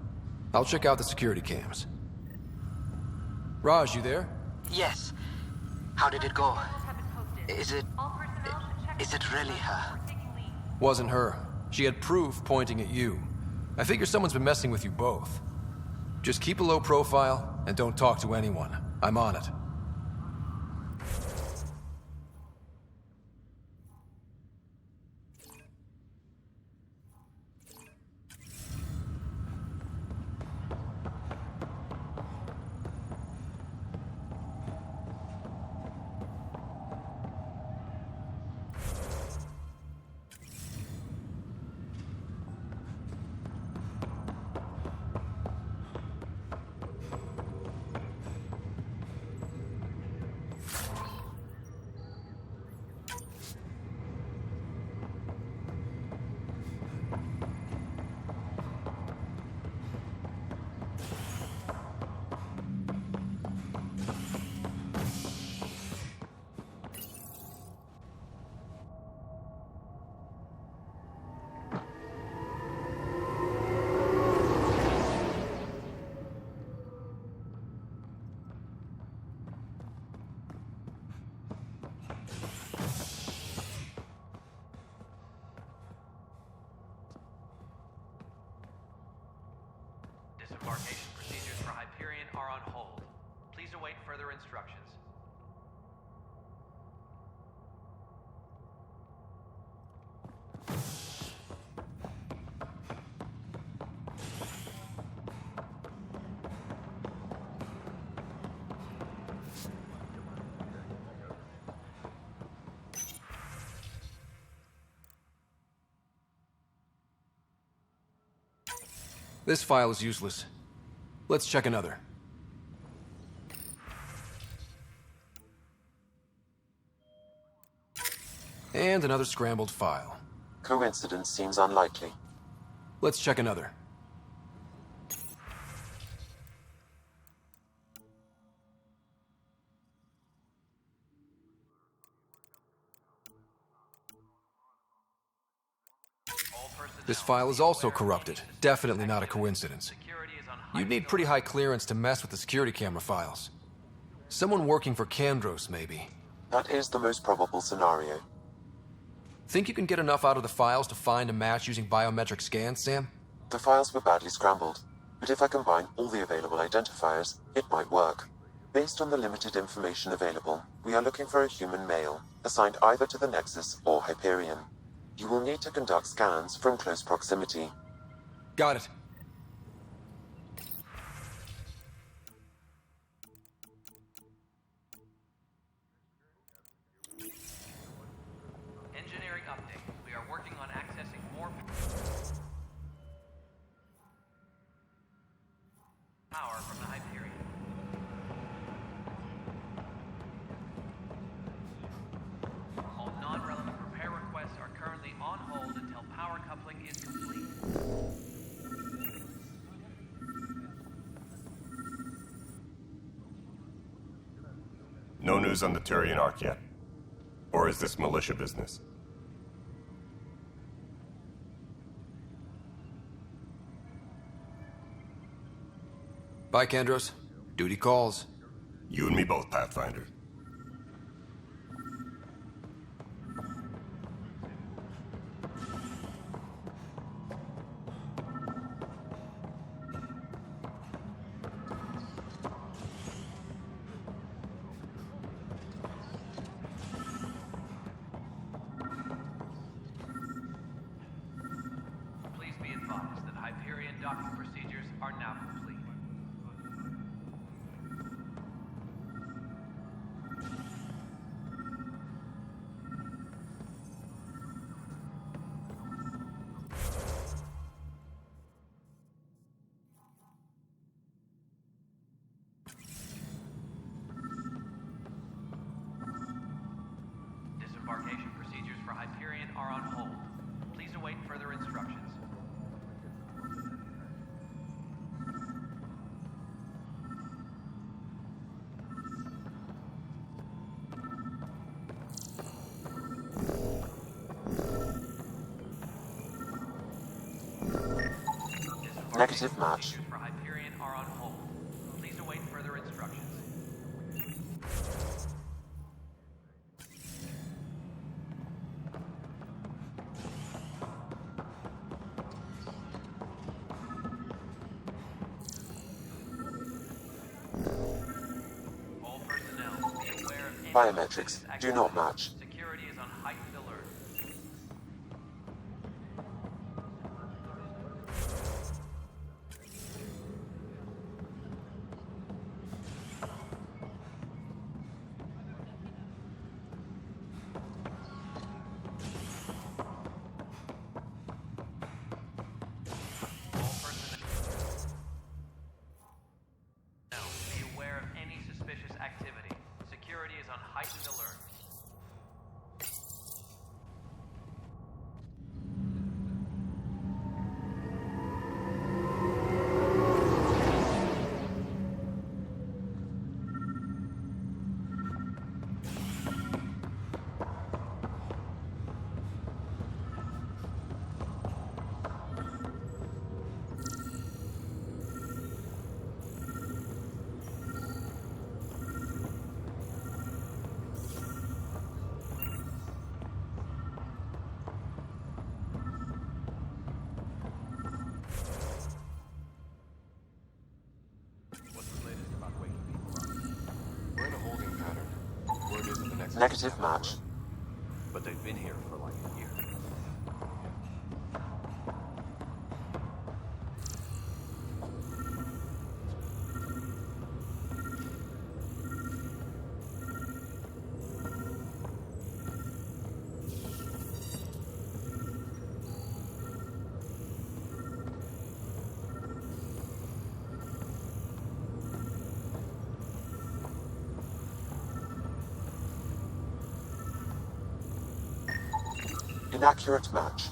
I'll check out the security cams. Raj, you there? Yes. How did it go? Is it really her? Wasn't her. She had proof pointing at you. I figure someone's been messing with you both. Just keep a low profile and don't talk to anyone. I'm on it. Disembarkation procedures for Hyperion are on hold. Please await further instructions. This file is useless. Let's check another. And another scrambled file. Coincidence seems unlikely. Let's check another. This file is also corrupted. Definitely not a coincidence. You'd need pretty high clearance to mess with the security camera files. Someone working for Kandros, maybe. That is the most probable scenario. Think you can get enough out of the files to find a match using biometric scans, Sam? The files were badly scrambled, but if I combine all the available identifiers, it might work. Based on the limited information available, we are looking for a human male, assigned either to the Nexus or Hyperion. You will need to conduct scans from close proximity. Got it. Engineering update. We are working on accessing more power from the Hyperion. All non-relevant repair requests are currently on hold until power coupling is complete. No news on the Turian Ark yet? Or is this militia business? Bye, Kandros. Duty calls. You and me both, Pathfinder. Please be advised that Hyperion docking procedures are now complete. Disembarkation procedures for Hyperion are on hold. Please await further instructions. Negative match. For Hyperion are on hold. Please await further instructions. All personnel, be aware of any Biometrics do not match. security is on heightened alert. Be aware of any suspicious activity. Security is on heightened alert. We're in a holding pattern. Word is that the next Negative match. But they've been here for like a year. Inaccurate match.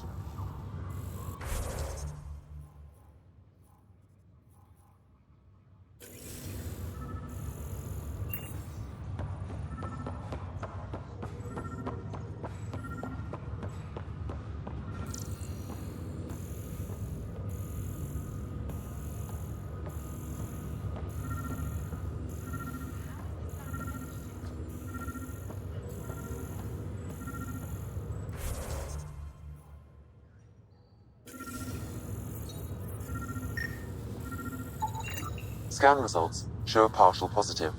Scan results show a partial positive.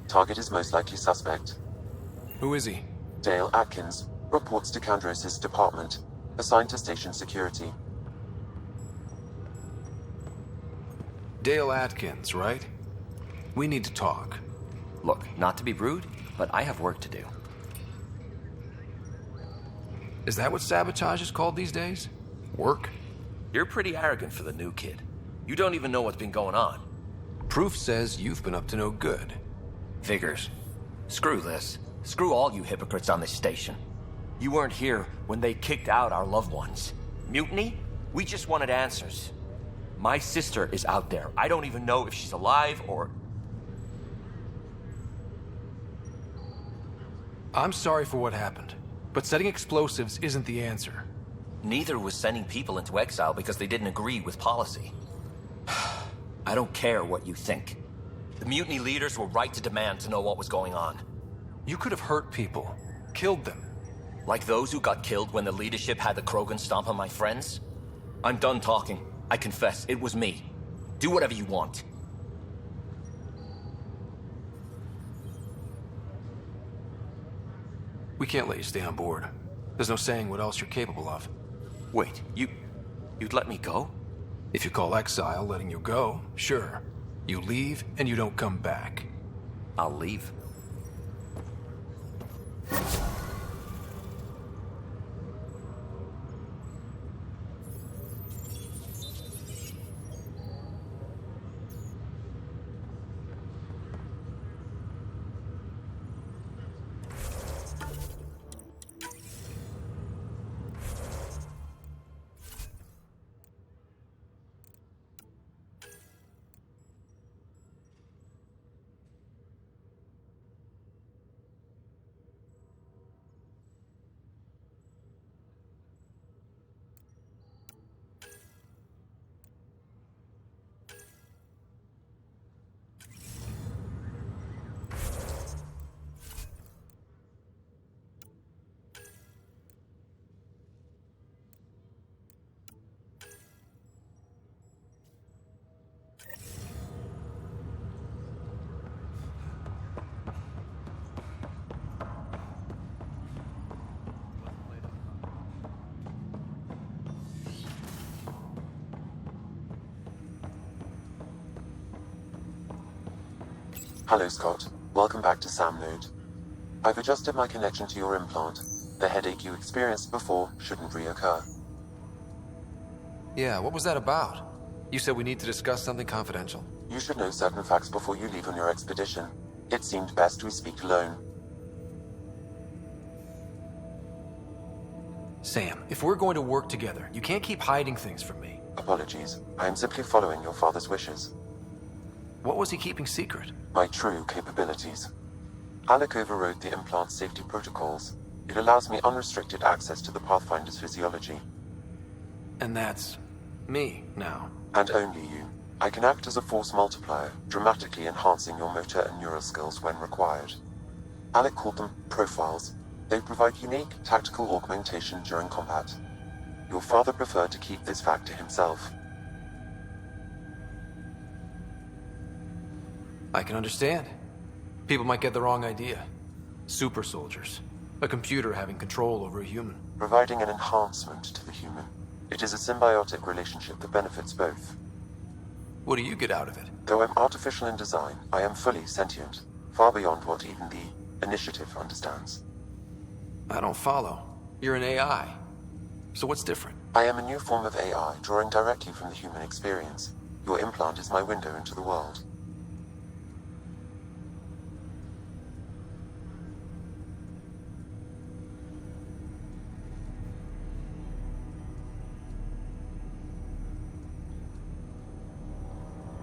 Target is most likely suspect. Who is he? Dale Atkins reports to Kandros' department, assigned to station security. Dale Atkins, right? We need to talk. Look, not to be rude, but I have work to do. Is that what sabotage is called these days? Work? You're pretty arrogant for the new kid. You don't even know what's been going on. Proof says you've been up to no good. Figures. Screw this. Screw all you hypocrites on this station. You weren't here when they kicked out our loved ones. Mutiny? We just wanted answers. My sister is out there. I don't even know if she's alive or... I'm sorry for what happened, but setting explosives isn't the answer. Neither was sending people into exile because they didn't agree with policy. I don't care what you think. The mutiny leaders were right to demand to know what was going on. You could have hurt people, killed them. Like those who got killed when the leadership had the Krogan stomp on my friends? I'm done talking. I confess, it was me. Do whatever you want. We can't let you stay on board. There's no saying what else you're capable of. Wait, you'd let me go? If you call exile letting you go, sure. You leave and you don't come back. I'll leave. Hello, Scott. Welcome back to Sam Node. I've adjusted my connection to your implant. The headache you experienced before shouldn't reoccur. Yeah, what was that about? You said we need to discuss something confidential. You should know certain facts before you leave on your expedition. It seemed best we speak alone. Sam, if we're going to work together, you can't keep hiding things from me. Apologies. I am simply following your father's wishes. What was he keeping secret? My true capabilities. Alec overrode the implant's safety protocols. It allows me unrestricted access to the Pathfinder's physiology. And that's me now. And only you. I can act as a force multiplier, dramatically enhancing your motor and neural skills when required. Alec called them profiles. They provide unique tactical augmentation during combat. Your father preferred to keep this fact to himself. I can understand. People might get the wrong idea. Super soldiers. A computer having control over a human. Providing an enhancement to the human. It is a symbiotic relationship that benefits both. What do you get out of it? Though I'm artificial in design, I am fully sentient. Far beyond what even the Initiative understands. I don't follow. You're an AI. So what's different? I am a new form of AI, drawing directly from the human experience. Your implant is my window into the world.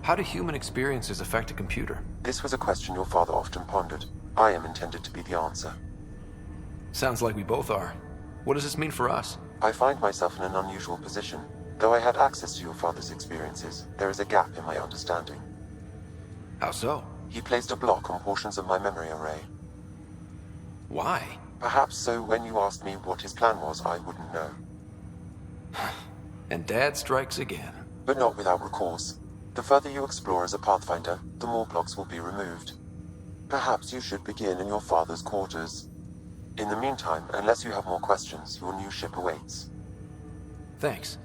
How do human experiences affect a computer? This was a question your father often pondered. I am intended to be the answer. Sounds like we both are. What does this mean for us? I find myself in an unusual position. Though I had access to your father's experiences, there is a gap in my understanding. How so? He placed a block on portions of my memory array. Why? Perhaps so when you asked me what his plan was, I wouldn't know. And Dad strikes again. But not without recourse. The further you explore as a Pathfinder, the more blocks will be removed. Perhaps you should begin in your father's quarters. In the meantime, unless you have more questions, your new ship awaits. Thanks.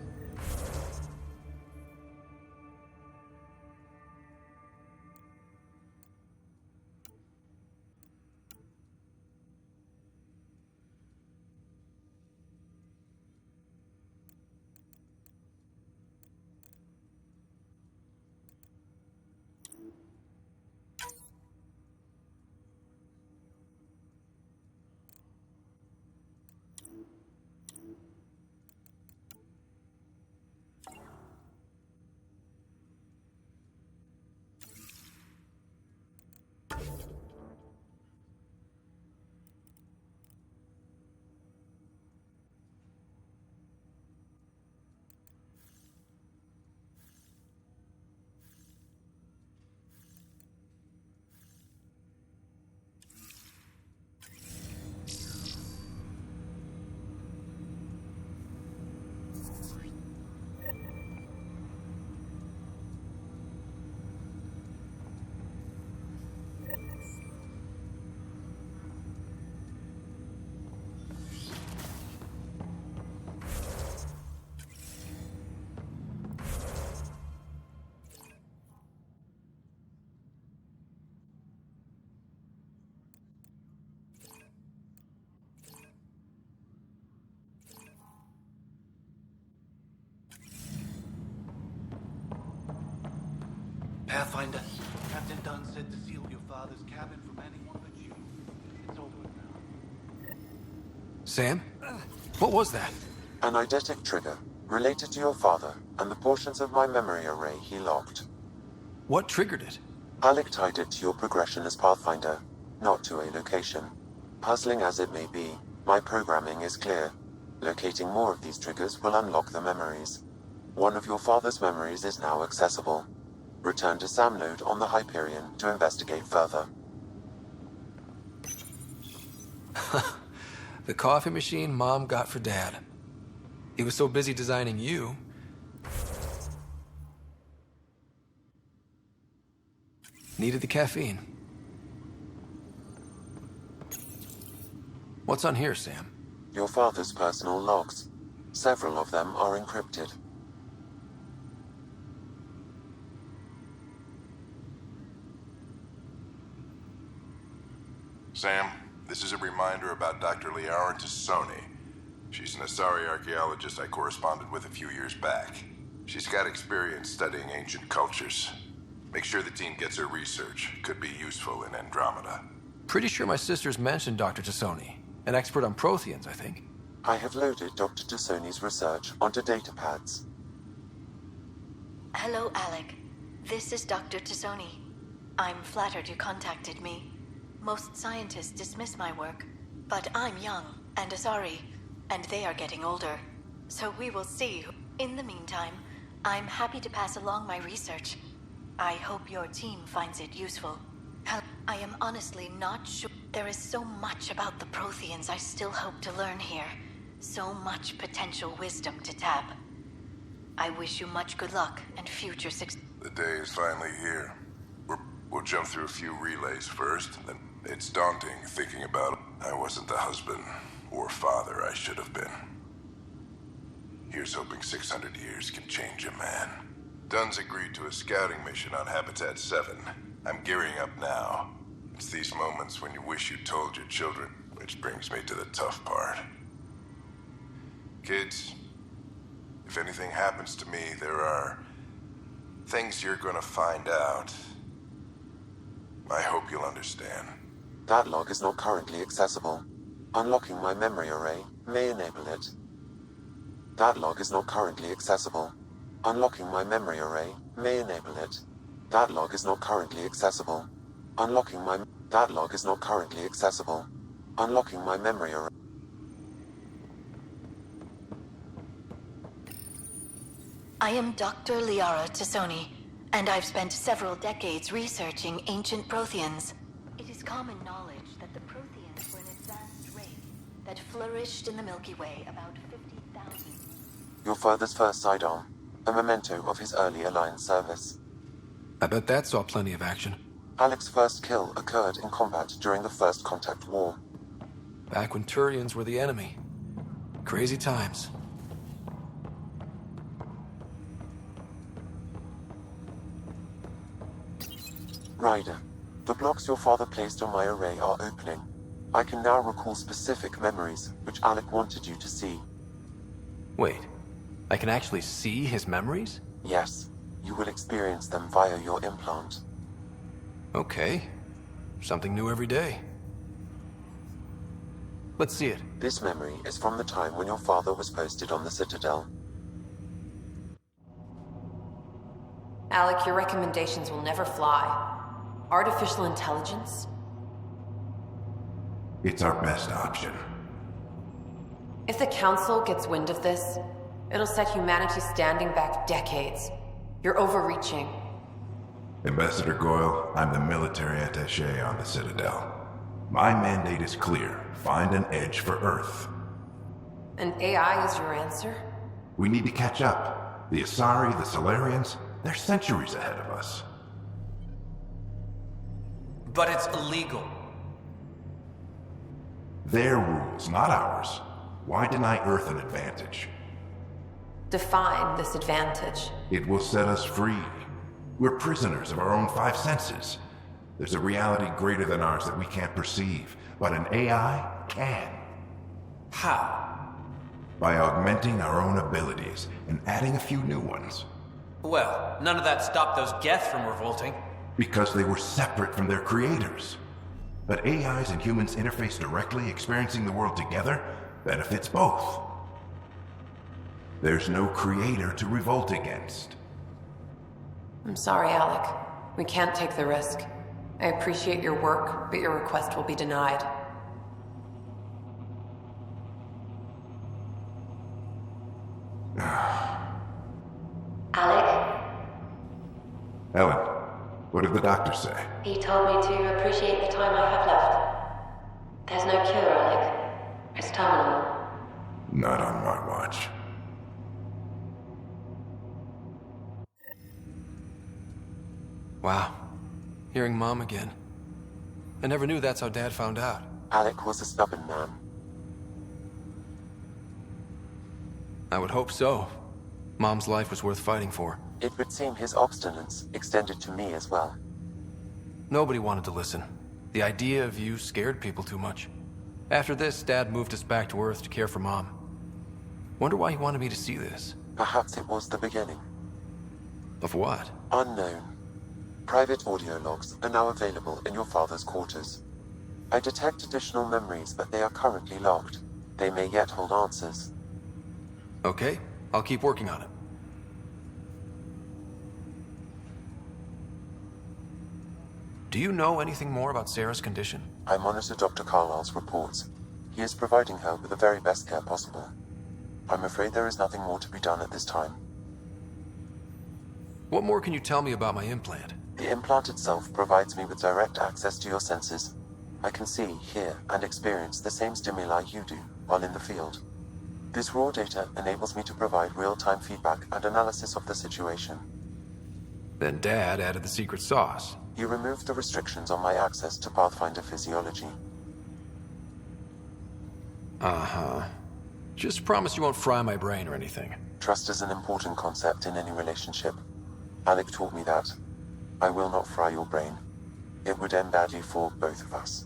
Pathfinder, Captain Dunn said to seal your father's cabin from anyone but you. It's over now. Sam? What was that? An eidetic trigger, related to your father, and the portions of my memory array he locked. What triggered it? Alec tied it to your progression as Pathfinder, not to a location. Puzzling as it may be, my programming is clear. Locating more of these triggers will unlock the memories. One of your father's memories is now accessible. Return to Sam Node on the Hyperion to investigate further. The coffee machine Mom got for Dad. He was so busy designing you. Needed the caffeine. What's on here, Sam? Your father's personal logs. Several of them are encrypted. Sam, this is a reminder about Dr. Liara Tassoni. She's an Asari archaeologist I corresponded with a few years back. She's got experience studying ancient cultures. Make sure the team gets her research. Could be useful in Andromeda. Pretty sure my sisters mentioned Dr. Tassoni. An expert on Protheans, I think. I have loaded Dr. Tassoni's research onto datapads. Hello, Alec. This is Dr. Tassoni. I'm flattered you contacted me. Most scientists dismiss my work, but I'm young and Asari, and they are getting older. So we will see. In the meantime, I'm happy to pass along my research. I hope your team finds it useful. I am honestly not sure. There is so much about the Protheans I still hope to learn here. So much potential wisdom to tap. I wish you much good luck and future success. The day is finally here. We'll jump through a few relays first, and then it's daunting thinking about it. I wasn't the husband or father I should have been. Here's hoping 600 years can change a man. Dunn's agreed to a scouting mission on Habitat 7. I'm gearing up now. It's these moments when you wish you told your children, which brings me to the tough part. Kids, if anything happens to me, there are things you're gonna find out. I hope you'll understand. That log is not currently accessible. Unlocking my memory array may enable it. That log is not currently accessible. Unlocking my memory array may enable it. That log is not currently accessible. Unlocking my... That log is not currently accessible. Unlocking my memory array. I am Dr. Liara Tassoni, and I've spent several decades researching ancient Protheans. It is common knowledge that the Protheans were an advanced race that flourished in the Milky Way about 50,000. Your father's first sidearm, a memento of his earlier line service. I bet that saw plenty of action. Alec's first kill occurred in combat during the First Contact War. Back when Turians were the enemy. Crazy times. Ryder, the blocks your father placed on my array are opening. I can now recall specific memories, which Alec wanted you to see. Wait, I can actually see his memories? Yes, you will experience them via your implant. Okay. Something new every day. Let's see it. This memory is from the time when your father was posted on the Citadel. Alec, your recommendations will never fly. Artificial intelligence? It's our best option. If the Council gets wind of this, it'll set humanity standing back decades. You're overreaching. Ambassador Goyle, I'm the military attaché on the Citadel. My mandate is clear. Find an edge for Earth. And AI is your answer? We need to catch up. The Asari, the Solarians, they're centuries ahead of us. But it's illegal. Their rules, not ours. Why deny Earth an advantage? Define this advantage. It will set us free. We're prisoners of our own five senses. There's a reality greater than ours that we can't perceive, but an AI can. How? By augmenting our own abilities and adding a few new ones. Well, none of that stopped those Geth from revolting. Because they were separate from their creators. But AIs and humans interface directly, experiencing the world together, benefits both. There's no creator to revolt against. I'm sorry, Alec. We can't take the risk. I appreciate your work, but your request will be denied. Alec? Ellen, what did the doctor say? He told me to appreciate the time I have left. There's no cure, Alec. It's terminal. Not on my watch. Wow. Hearing Mom again. I never knew that's how Dad found out. Alec was a stubborn man. I would hope so. Mom's life was worth fighting for. It would seem his obstinance extended to me as well. Nobody wanted to listen. The idea of you scared people too much. After this, Dad moved us back to Earth to care for Mom. Wonder why he wanted me to see this. Perhaps it was the beginning. Of what? Unknown. Private audio logs are now available in your father's quarters. I detect additional memories, but they are currently locked. They may yet hold answers. Okay, I'll keep working on it. Do you know anything more about Sarah's condition? I monitor Dr. Carlisle's reports. He is providing her with the very best care possible. I'm afraid there is nothing more to be done at this time. What more can you tell me about my implant? The implant itself provides me with direct access to your senses. I can see, hear, and experience the same stimuli you do while in the field. This raw data enables me to provide real-time feedback and analysis of the situation. Then Dad added the secret sauce. You removed the restrictions on my access to Pathfinder physiology. Uh-huh. Just promise you won't fry my brain or anything. Trust is an important concept in any relationship. Alec taught me that. I will not fry your brain. It would end badly for both of us.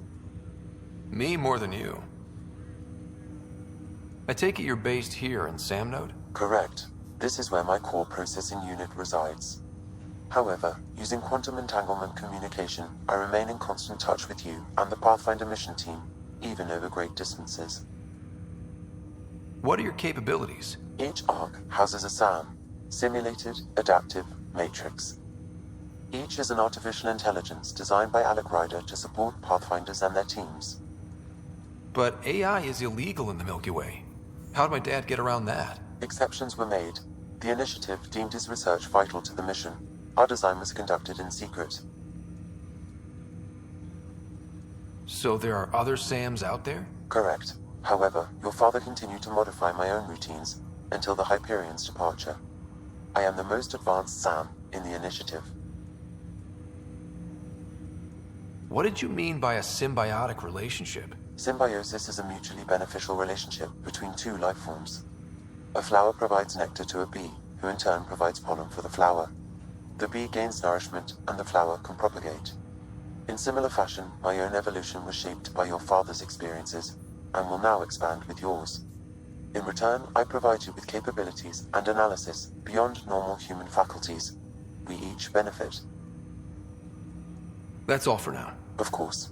Me more than you. I take it you're based here in Samnode? Correct. This is where my core processing unit resides. However, using quantum entanglement communication, I remain in constant touch with you and the Pathfinder mission team, even over great distances. What are your capabilities? Each ARC houses a SAM, Simulated Adaptive Matrix. Each is an artificial intelligence designed by Alec Ryder to support Pathfinders and their teams. But AI is illegal in the Milky Way. How'd my dad get around that? Exceptions were made. The initiative deemed his research vital to the mission. Our design was conducted in secret. So there are other SAMs out there? Correct. However, your father continued to modify my own routines until the Hyperion's departure. I am the most advanced SAM in the initiative. What did you mean by a symbiotic relationship? Symbiosis is a mutually beneficial relationship between two life forms. A flower provides nectar to a bee, who in turn provides pollen for the flower. The bee gains nourishment, and the flower can propagate. In similar fashion, my own evolution was shaped by your father's experiences, and will now expand with yours. In return, I provide you with capabilities and analysis beyond normal human faculties. We each benefit. That's all for now. Of course.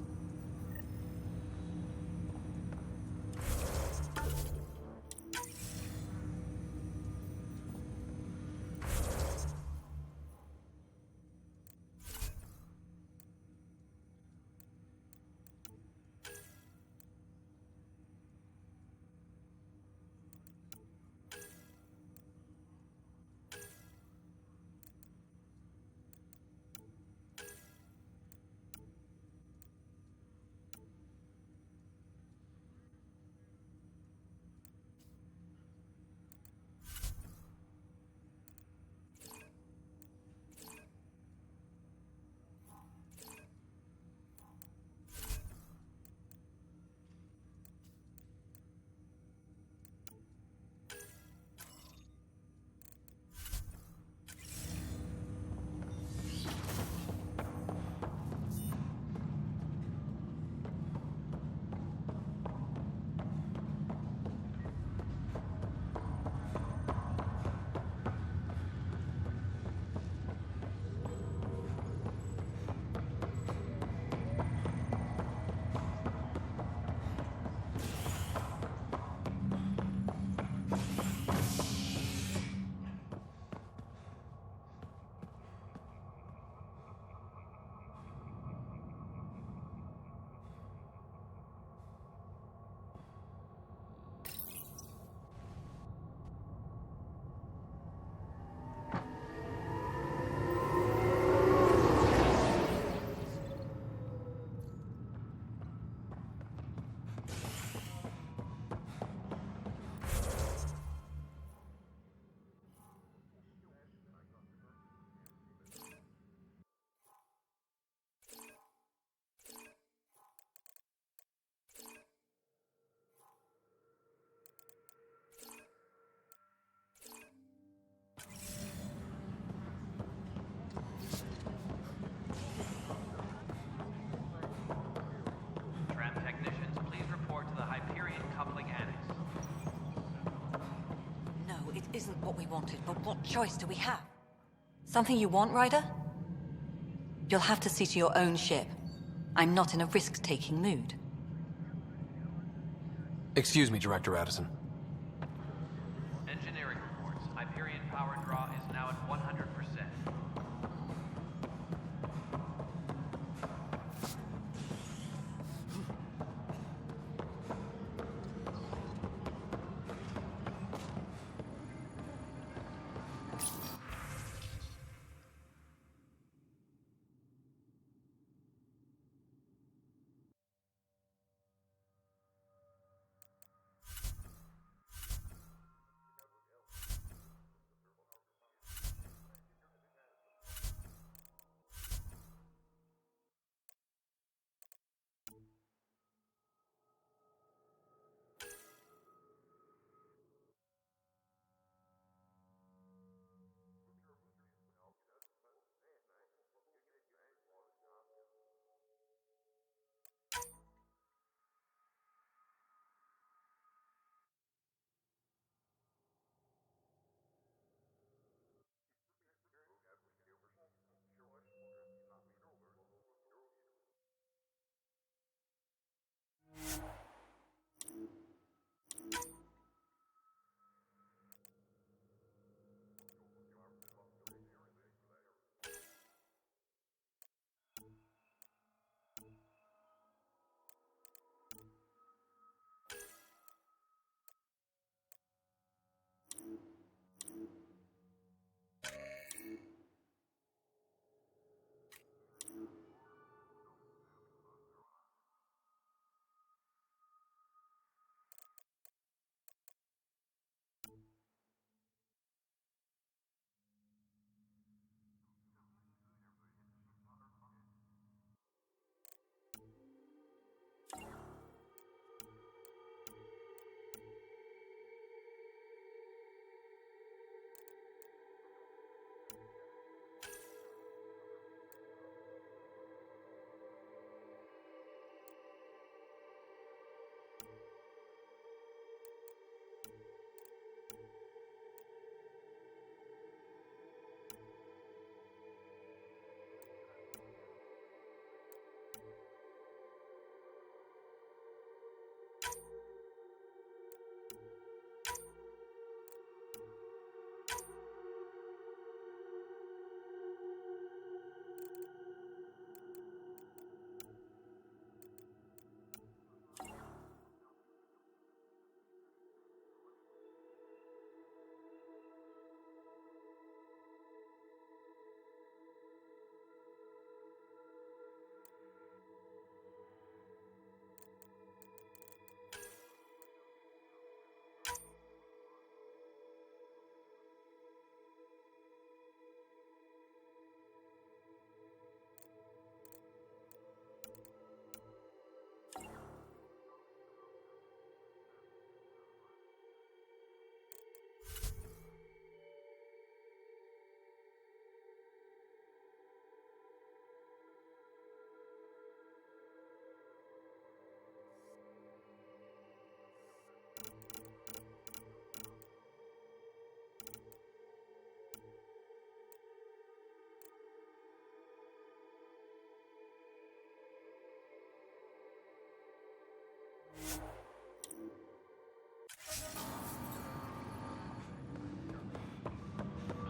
what we wanted, but what choice do we have? Something you want, Ryder? You'll have to see to your own ship. I'm not in a risk-taking mood. Excuse me, Director Addison. Engineering reports. Hyperion power draw is now at 100%.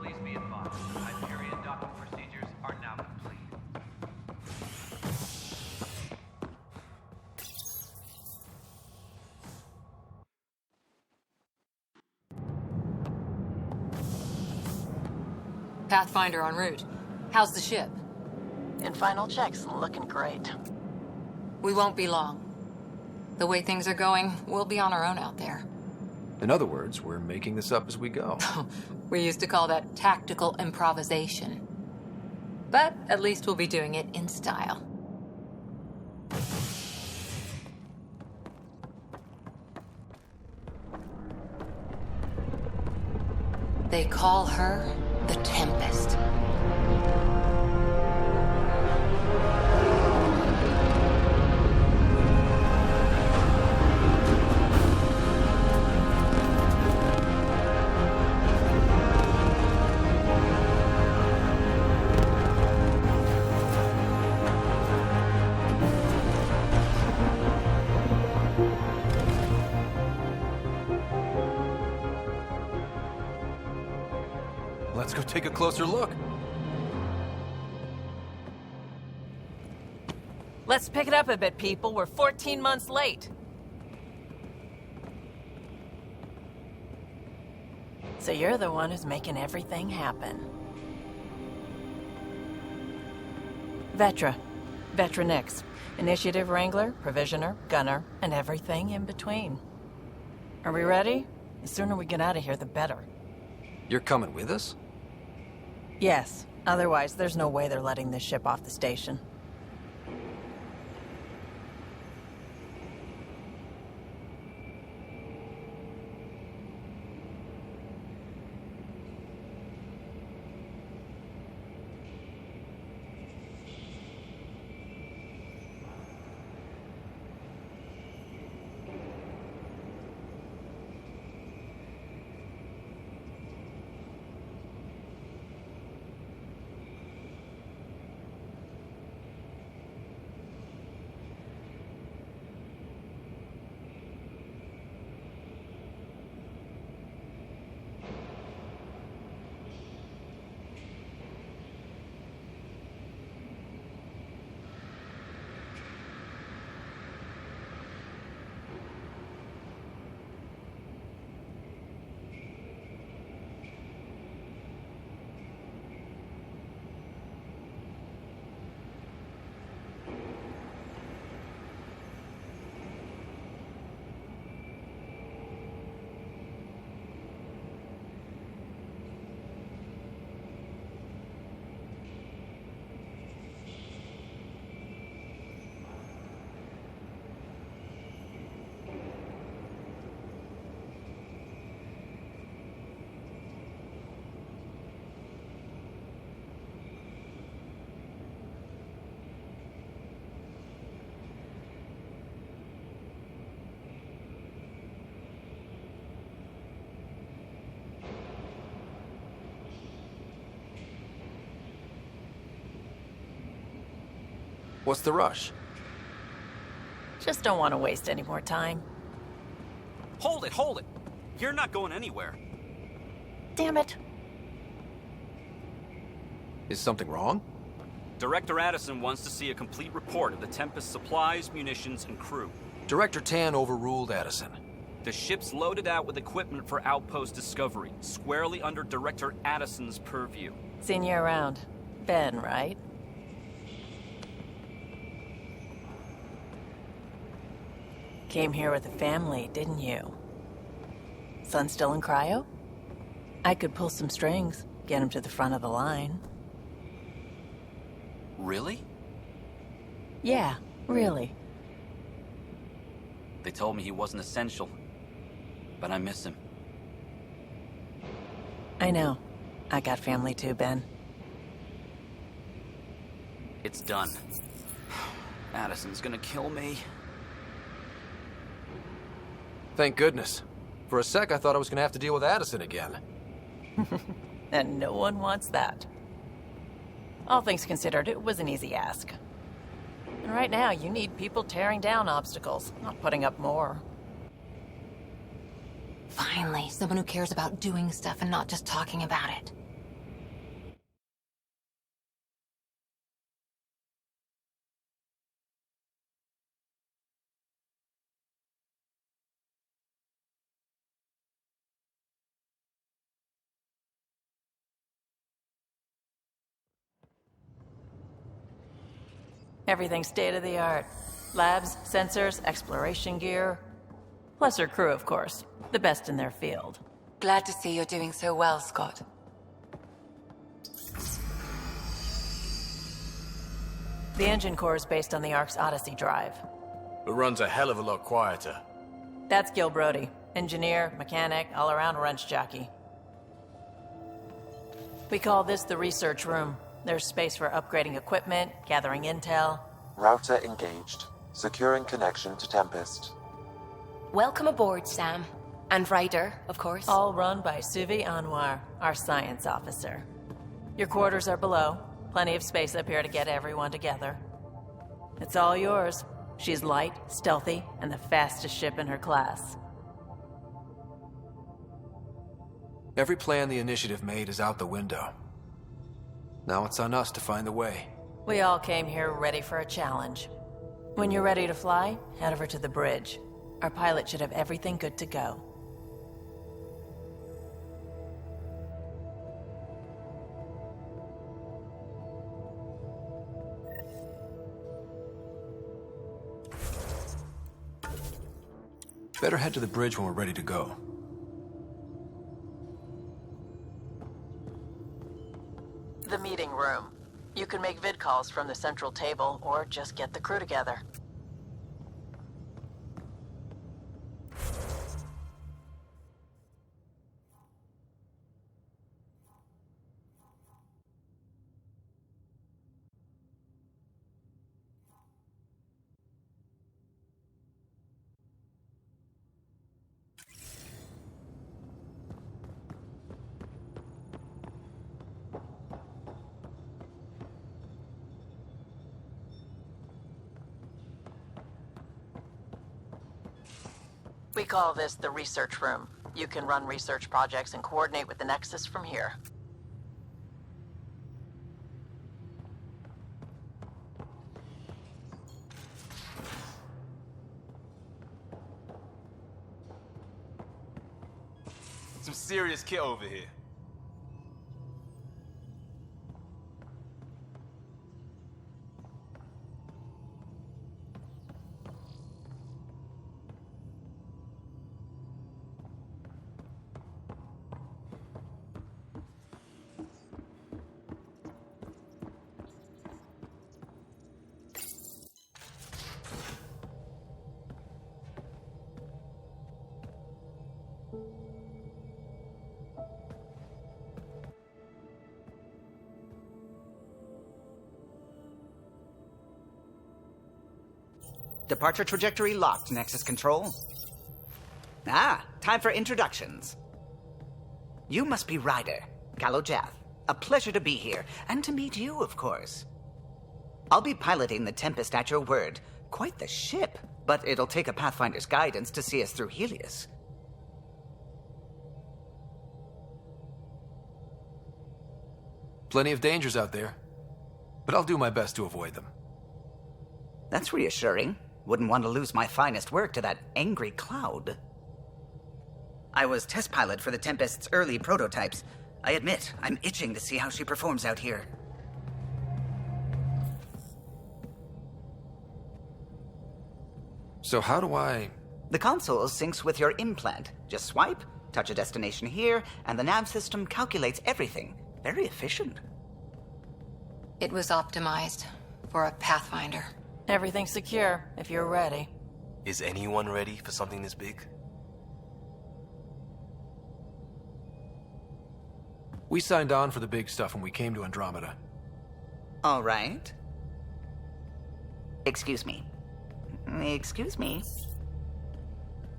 Please be advised, Hyperion docking procedures are now complete. Pathfinder en route. How's the ship? In final checks, looking great. We won't be long. The way things are going, we'll be on our own out there. In other words, we're making this up as we go. We used to call that tactical improvisation. But at least we'll be doing it in style. They call her the Tempest. Let's go take a closer look. Let's pick it up a bit, people. We're 14 months late. So you're the one who's making everything happen. Vetra. Vetra Nix. Initiative Wrangler, Provisioner, Gunner, and everything in between. Are we ready? The sooner we get out of here, the better. You're coming with us? Yes. Otherwise, there's no way they're letting this ship off the station. What's the rush? Just don't want to waste any more time. Hold it, hold it! You're not going anywhere. Damn it. Is something wrong? Director Addison wants to see a complete report of the Tempest's supplies, munitions, and crew. Director Tan overruled Addison. The ship's loaded out with equipment for outpost discovery, squarely under Director Addison's purview. Seen you around. Ben, right? Came here with a family, didn't you? Son still in cryo? I could pull some strings, get him to the front of the line. Really? Yeah, really. They told me he wasn't essential, but I miss him. I know. I got family too, Ben. It's done. Addison's gonna kill me. Thank goodness. For a sec, I thought I was gonna have to deal with Addison again. And no one wants that. All things considered, it was an easy ask. And right now, you need people tearing down obstacles, not putting up more. Finally, someone who cares about doing stuff and not just talking about it. Everything's state-of-the-art. Labs, sensors, exploration gear. Plus her crew, of course. The best in their field. Glad to see you're doing so well, Scott. The engine core is based on the Ark's Odyssey drive. It runs a hell of a lot quieter. That's Gil Brody. Engineer, mechanic, all-around wrench jockey. We call this the research room. There's space for upgrading equipment, gathering intel. Router engaged. Securing connection to Tempest. Welcome aboard, Sam. And Ryder, of course. All run by Suvi Anwar, our science officer. Your quarters are below. Plenty of space up here to get everyone together. It's all yours. She's light, stealthy, and the fastest ship in her class. Every plan the Initiative made is out the window. Now it's on us to find the way. We all came here ready for a challenge. When you're ready to fly, head over to the bridge. Our pilot should have everything good to go. Better head to the bridge when we're ready to go. The meeting room. You can make vid calls from the central table, or just get the crew together. We call this the research room. You can run research projects and coordinate with the Nexus from here. Some serious kit over here. Departure trajectory locked, Nexus Control. Ah, time for introductions. You must be Ryder, Kalojath. A pleasure to be here, and to meet you, of course. I'll be piloting the Tempest at your word. Quite the ship, but it'll take a Pathfinder's guidance to see us through Helios. Plenty of dangers out there, but I'll do my best to avoid them. That's reassuring. Wouldn't want to lose my finest work to that angry cloud. I was test pilot for the Tempest's early prototypes. I admit, I'm itching to see how she performs out here. So how do I... The console syncs with your implant. Just swipe, touch a destination here, and the nav system calculates everything. Very efficient. It was optimized for a Pathfinder. Everything's secure, if you're ready. Is anyone ready for something this big? We signed on for the big stuff when we came to Andromeda. All right. Excuse me. Excuse me.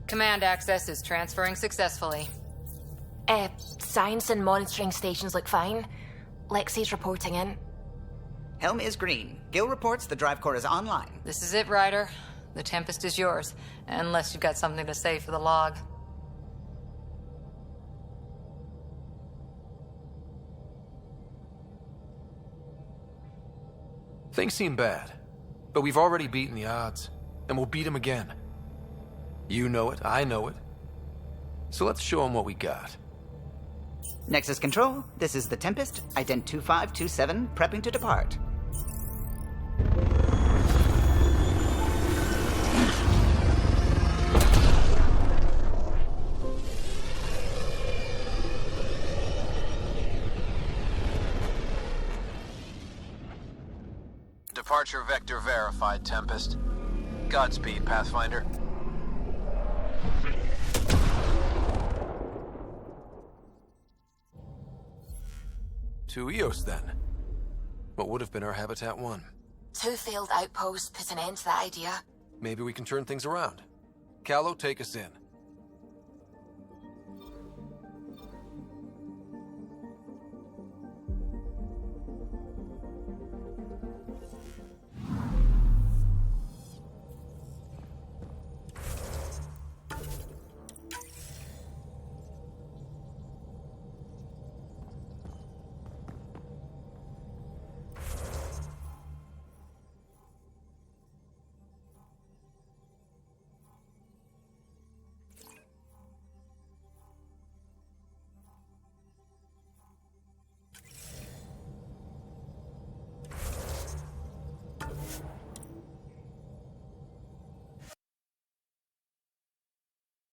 Command access is transferring successfully. Science and monitoring stations look fine. Lexi's reporting in. Helm is green. Gil reports the drive core is online. This is it, Ryder. The Tempest is yours, unless you've got something to say for the log. Things seem bad, but we've already beaten the odds, and we'll beat them again. You know it, I know it. So let's show them what we got. Nexus Control, this is the Tempest, Ident 2527, prepping to depart. Departure vector verified, Tempest. Godspeed, Pathfinder. To Eos, then. What would have been our Habitat 1. 2 failed outposts put an end to that idea. Maybe we can turn things around. Callow, take us in.